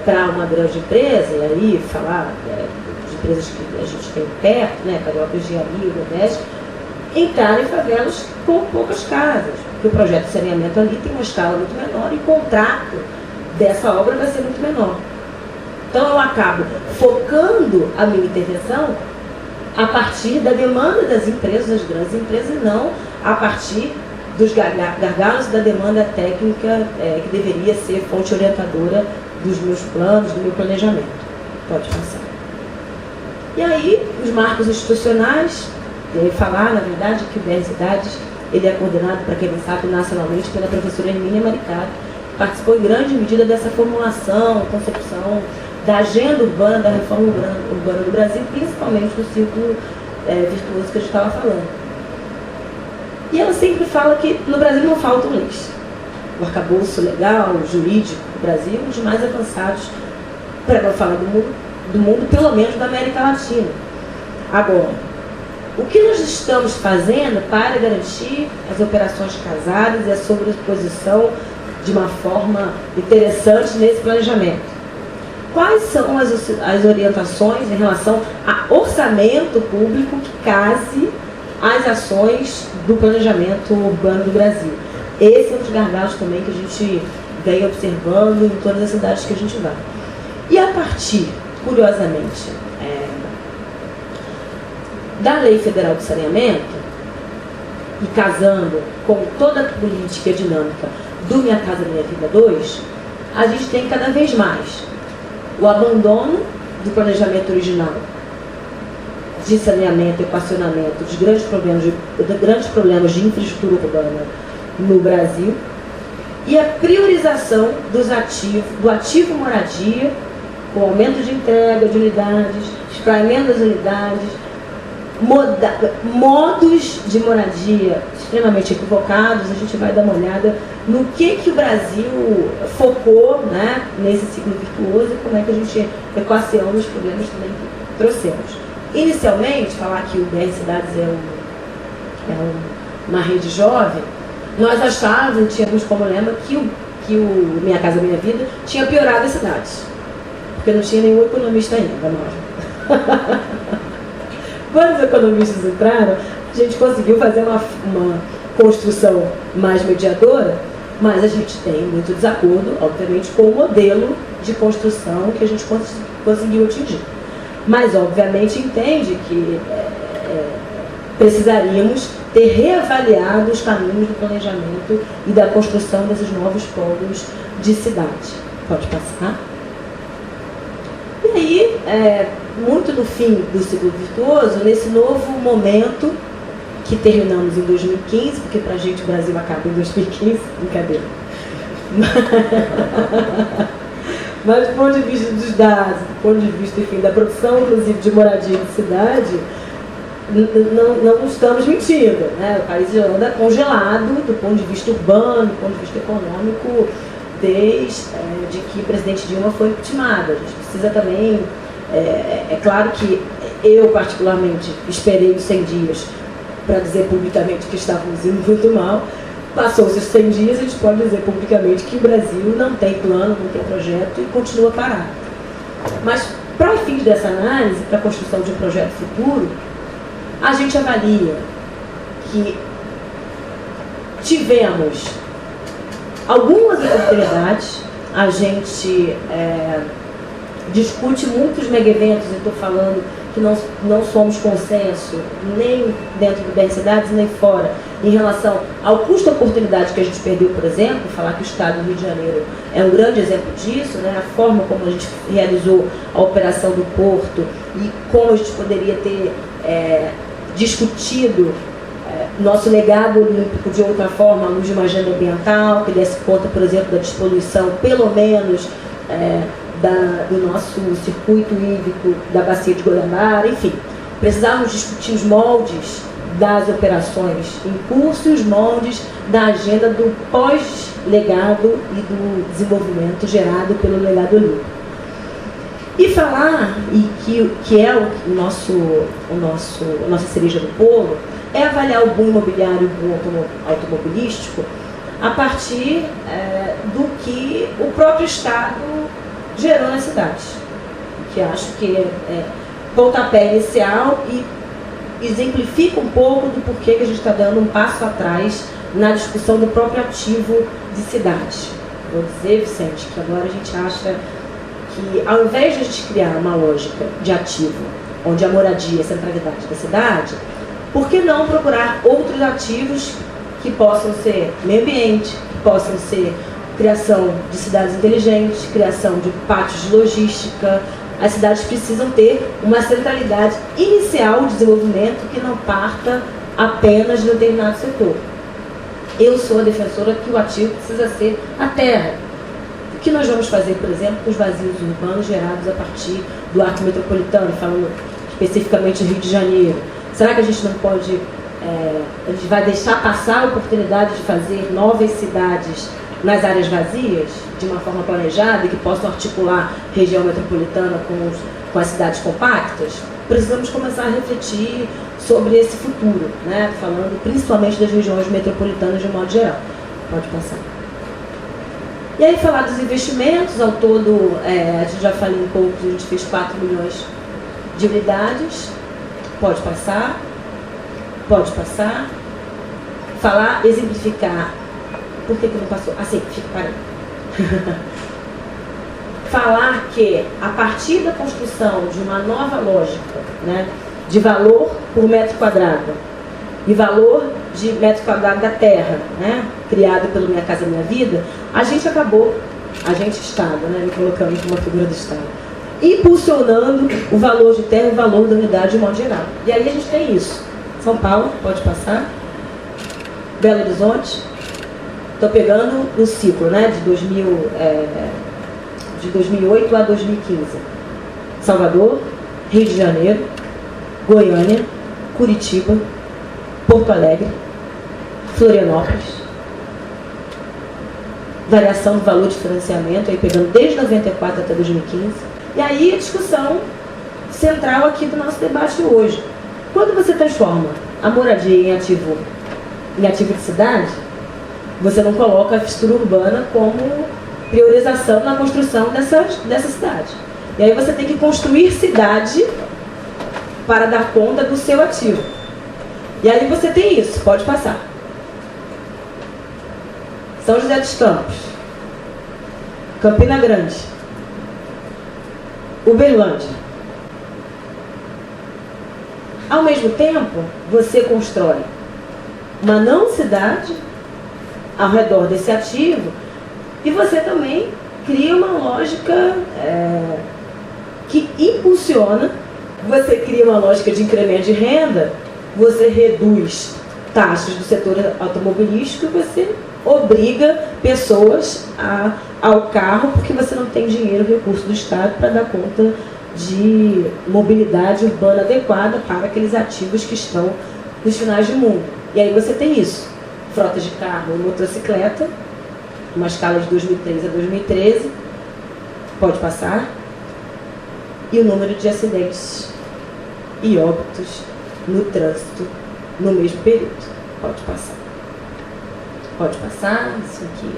Speaker 4: para uma grande empresa, e aí falar de empresas que a gente tem perto, né, Carioca Engenharia, Nordeste, entrar em favelas com poucas casas, porque o projeto de saneamento ali tem uma escala muito menor e o contrato dessa obra vai ser muito menor. Então eu acabo focando a minha intervenção a partir da demanda das empresas, das grandes empresas, e não a partir dos gargalos da demanda técnica que deveria ser fonte orientadora dos meus planos, do meu planejamento. Pode passar. E aí, os marcos institucionais, falar, na verdade, que o BR Cidades ele é coordenado, para quem não sabe, nacionalmente pela professora Hermínia Maricá, que participou em grande medida dessa formulação, concepção da agenda urbana, da reforma urbana do Brasil, principalmente no ciclo virtuoso que a gente estava falando. E ela sempre fala que no Brasil não faltam leis. O arcabouço legal, jurídico do Brasil, um dos mais avançados, para não falar do mundo, pelo menos da América Latina. Agora, o que nós estamos fazendo para garantir as operações casadas e a sobreposição de uma forma interessante nesse planejamento? Quais são as orientações em relação a orçamento público que case às ações do planejamento urbano do Brasil? Esse é um dos gargalos também que a gente vem observando em todas as cidades que a gente vai. E a partir, curiosamente, da Lei Federal de Saneamento, e casando com toda a política dinâmica do Minha Casa Minha Vida 2, a gente tem cada vez mais o abandono do planejamento original de saneamento, equacionamento dos grandes problemas de infraestrutura urbana no Brasil e a priorização do ativo moradia, com aumento de entrega de unidades, espraiamento das unidades, modos de moradia extremamente equivocados. A gente vai dar uma olhada no que o Brasil focou, né, nesse ciclo virtuoso e como é que a gente equaciona os problemas também que trouxemos. Inicialmente, falar que o BR Cidades uma rede jovem, nós achávamos, tínhamos como lema que o Minha Casa Minha Vida tinha piorado as cidades, porque não tinha nenhum economista ainda, nós. Quando os economistas entraram, a gente conseguiu fazer uma construção mais mediadora, mas a gente tem muito desacordo, obviamente, com o modelo de construção que a gente conseguiu atingir. Mas, obviamente, entende que precisaríamos ter reavaliado os caminhos do planejamento e da construção desses novos polos de cidade. Pode passar. E aí, muito no fim do ciclo virtuoso, nesse novo momento que terminamos em 2015, porque pra gente o Brasil acaba em 2015, brincadeira. Mas do ponto de vista dos dados, do ponto de vista, enfim, da produção, inclusive, de moradia de cidade, não estamos mentindo, né? O país anda congelado do ponto de vista urbano, do ponto de vista econômico, desde que o presidente Dilma foi impeachmentado. A gente precisa também, é claro que eu particularmente esperei os 100 dias para dizer publicamente que estávamos indo muito mal. Passou-se os 100 dias, a gente pode dizer publicamente que o Brasil não tem plano, não tem projeto e continua parado. Mas, para fins dessa análise, para a construção de um projeto futuro, a gente avalia que tivemos algumas oportunidades, a gente discute muitos mega-eventos, eu estou falando que não somos consenso, nem dentro do BR Cidades, nem fora, em relação ao custo-oportunidade que a gente perdeu, por exemplo, falar que o Estado do Rio de Janeiro é um grande exemplo disso, né? A forma como a gente realizou a operação do Porto e como a gente poderia ter discutido nosso legado olímpico de outra forma, à luz de uma agenda ambiental, que desse conta, por exemplo, da despoluição, pelo menos, do nosso circuito hídrico da Bacia de Guanabara, enfim. Precisávamos discutir os moldes das operações em curso e os moldes da agenda do pós-legado e do desenvolvimento gerado pelo legado olímpico. E falar, e que é a nossa cereja do bolo, é avaliar o boom imobiliário e o boom automobilístico a partir do que o próprio Estado gerou nas cidades, que acho que é pontapé inicial e exemplifica um pouco do porquê que a gente está dando um passo atrás na discussão do próprio ativo de cidade. Vou dizer, Vicente, que agora a gente acha que, ao invés de a gente criar uma lógica de ativo, onde a moradia é a centralidade da cidade, por que não procurar outros ativos que possam ser meio ambiente, que possam ser criação de cidades inteligentes, criação de pátios de logística. As cidades precisam ter uma centralidade inicial de desenvolvimento que não parta apenas de um determinado setor. Eu sou a defensora que o ativo precisa ser a terra. O que nós vamos fazer, por exemplo, com os vazios urbanos gerados a partir do arco metropolitano, falando especificamente do Rio de Janeiro? Será que a gente não pode, a gente vai deixar passar a oportunidade de fazer novas cidades nas áreas vazias, de uma forma planejada, e que possam articular região metropolitana com as cidades compactas? Precisamos começar a refletir sobre esse futuro, né? Falando principalmente das regiões metropolitanas de um modo geral. Pode passar. E aí falar dos investimentos, ao todo, a gente já falou um pouco, a gente fez 4 milhões de unidades. Pode passar. Pode passar. Falar, exemplificar. Por que não passou? Assim, fica parado. Falar que, a partir da construção de uma nova lógica, né, de valor por metro quadrado e valor de metro quadrado da terra, né, criado pelo Minha Casa Minha Vida, a gente acabou, a gente Estado, né, me colocando como uma figura do Estado, impulsionando o valor de terra e o valor da unidade de modo geral. E aí a gente tem isso. São Paulo, pode passar. Belo Horizonte. Estou pegando o ciclo, né, de 2008 a 2015. Salvador, Rio de Janeiro, Goiânia, Curitiba, Porto Alegre, Florianópolis. Variação do valor de financiamento, aí pegando desde 94 até 2015. E aí a discussão central aqui do nosso debate hoje. Quando você transforma a moradia em ativo de cidade, você não coloca a infraestrutura urbana como priorização na construção dessa cidade. E aí você tem que construir cidade para dar conta do seu ativo. E aí você tem isso, pode passar. São José dos Campos, Campina Grande, Uberlândia, Ao mesmo tempo, você constrói uma não cidade ao redor desse ativo e você também cria uma lógica que impulsiona, você cria uma lógica de incremento de renda, você reduz taxas do setor automobilístico e você obriga pessoas ao carro porque você não tem dinheiro, recurso do Estado para dar conta de mobilidade urbana adequada para aqueles ativos que estão nos finais de mundo. E aí você tem isso, frota de carro e motocicleta, uma escala de 2003 a 2013, pode passar, e o número de acidentes e óbitos no trânsito no mesmo período, pode passar. Pode passar, isso aqui,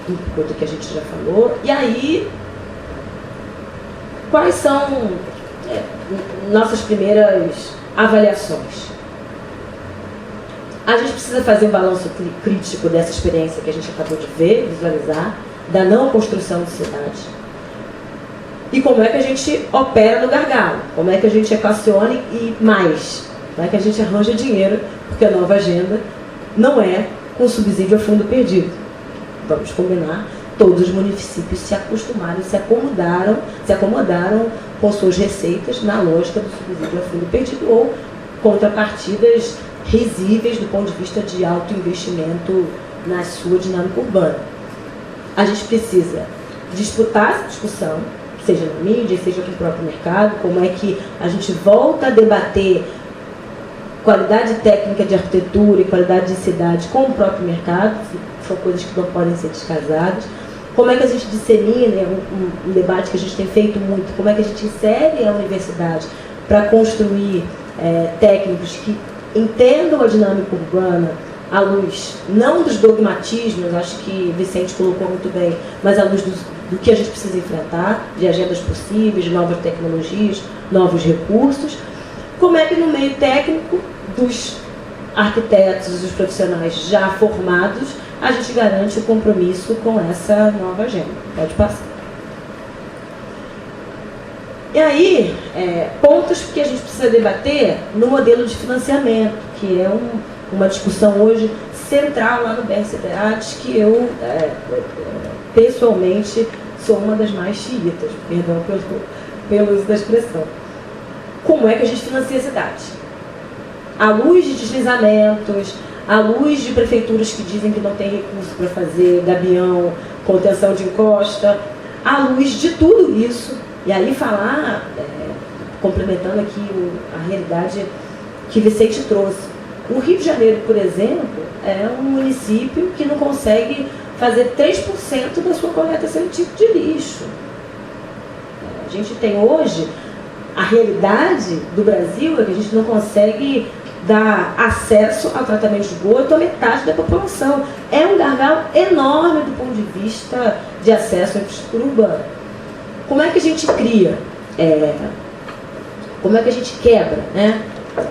Speaker 4: um pouco do que a gente já falou. E aí, quais são nossas primeiras avaliações? A gente precisa fazer um balanço crítico dessa experiência que a gente acabou de ver, visualizar, da não construção de cidade. E como é que a gente opera no gargalo? Como é que a gente equaciona e mais? Como é que a gente arranja dinheiro? Porque a nova agenda não é com subsídio a fundo perdido. Vamos combinar, todos os municípios se acostumaram, se acomodaram com suas receitas na lógica do subsídio a fundo perdido ou contrapartidas risíveis do ponto de vista de alto investimento na sua dinâmica urbana. A gente precisa disputar essa discussão, seja na mídia, seja no próprio mercado, como é que a gente volta a debater qualidade técnica de arquitetura e qualidade de cidade com o próprio mercado, são coisas que não podem ser descasadas. Como é que a gente dissemina, um debate que a gente tem feito muito, como é que a gente insere a universidade para construir técnicos que entendam a dinâmica urbana à luz, não dos dogmatismos, acho que Vicente colocou muito bem, mas à luz do que a gente precisa enfrentar, de agendas possíveis, de novas tecnologias, novos recursos. Como é que no meio técnico dos arquitetos, dos profissionais já formados, a gente garante o compromisso com essa nova agenda? Pode passar. E aí, pontos que a gente precisa debater no modelo de financiamento, que é uma discussão hoje central lá no BRCDAT, que eu, pessoalmente, sou uma das mais xiitas, perdão pelo uso da expressão. Como é que a gente financia a cidade? À luz de deslizamentos, à luz de prefeituras que dizem que não tem recurso para fazer gabião, contenção de encosta, à luz de tudo isso, e aí falar, complementando aqui a realidade que Vicente trouxe. O Rio de Janeiro, por exemplo, é um município que não consegue fazer 3% da sua coleta seletiva de lixo. A gente tem hoje, a realidade do Brasil é que a gente não consegue dar acesso ao tratamento de esgoto a metade da população. É um gargalo enorme do ponto de vista de acesso à infraestrutura urbana. Como é que a gente cria, como é que a gente quebra, né,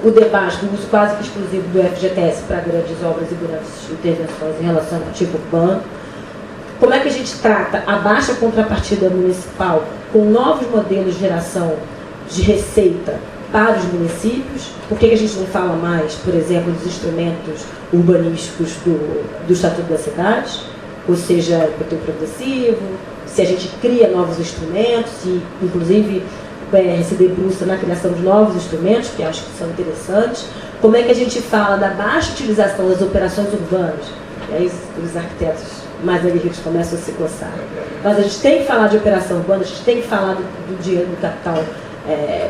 Speaker 4: o debate do uso quase que exclusivo do FGTS para grandes obras e grandes intervenções em relação ao tipo urbano? Como é que a gente trata a baixa contrapartida municipal com novos modelos de geração de receita para os municípios? Por que a gente não fala mais, por exemplo, dos instrumentos urbanísticos do Estatuto das Cidades? Ou seja, IPTU progressivo, se a gente cria novos instrumentos, e inclusive se debruça na criação de novos instrumentos, que acho que são interessantes. Como é que a gente fala da baixa utilização das operações urbanas? E aí os arquitetos mais aguerridos começam a se coçar. Mas a gente tem que falar de operação urbana, a gente tem que falar do dinheiro do capital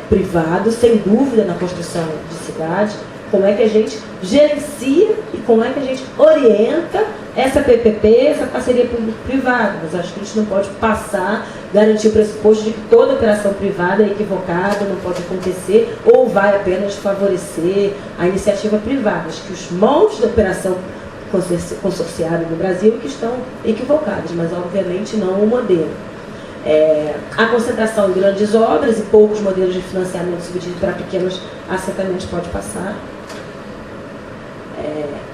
Speaker 4: privado, sem dúvida, na construção de cidade. Como é que a gente gerencia e como é que a gente orienta essa PPP, essa parceria público-privada. Mas acho que a gente não pode garantir o pressuposto de que toda operação privada é equivocada, não pode acontecer, ou vai apenas favorecer a iniciativa privada. Acho que os moldes da operação consorciada no Brasil que estão equivocados, mas obviamente não o modelo. A concentração em grandes obras e poucos modelos de financiamento subdividido para pequenos assentamentos pode passar.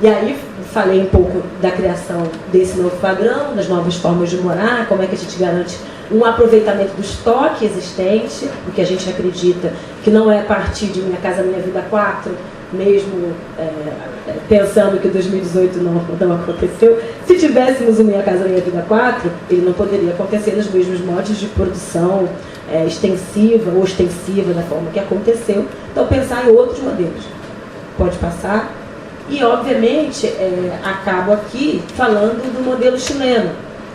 Speaker 4: E aí falei um pouco da criação desse novo padrão, das novas formas de morar, como é que a gente garante um aproveitamento do estoque existente, porque a gente acredita que não é a partir de Minha Casa Minha Vida 4, mesmo pensando que 2018 não aconteceu. Se tivéssemos o Minha Casa Minha Vida 4, ele não poderia acontecer nos mesmos modos de produção extensiva ou ostensiva da forma que aconteceu. Então, pensar em outros modelos. Pode passar. E, obviamente, acabo aqui falando do modelo chileno,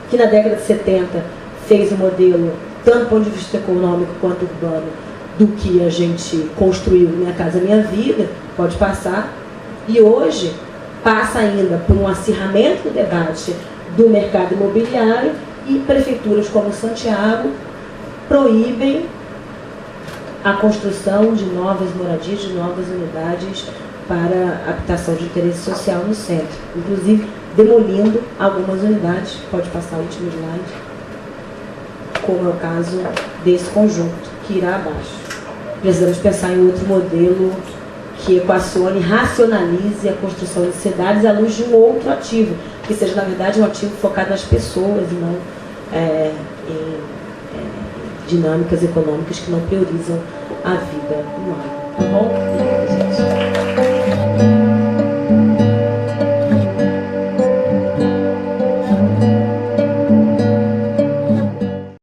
Speaker 4: que na década de 70 fez um modelo, tanto do ponto de vista econômico quanto urbano, do que a gente construiu Minha Casa Minha Vida. Pode passar. E hoje passa ainda por um acirramento do debate do mercado imobiliário, e prefeituras como Santiago proíbem a construção de novas moradias, de novas unidades para habitação de interesse social no centro, inclusive demolindo algumas unidades. Pode passar o último slide, como é o caso desse conjunto, que irá abaixo. Precisamos pensar em outro modelo que equacione e racionalize a construção de cidades à luz de um outro ativo, que seja, na verdade, um ativo focado nas pessoas e não em dinâmicas econômicas que não priorizam a vida humana. Tá bom?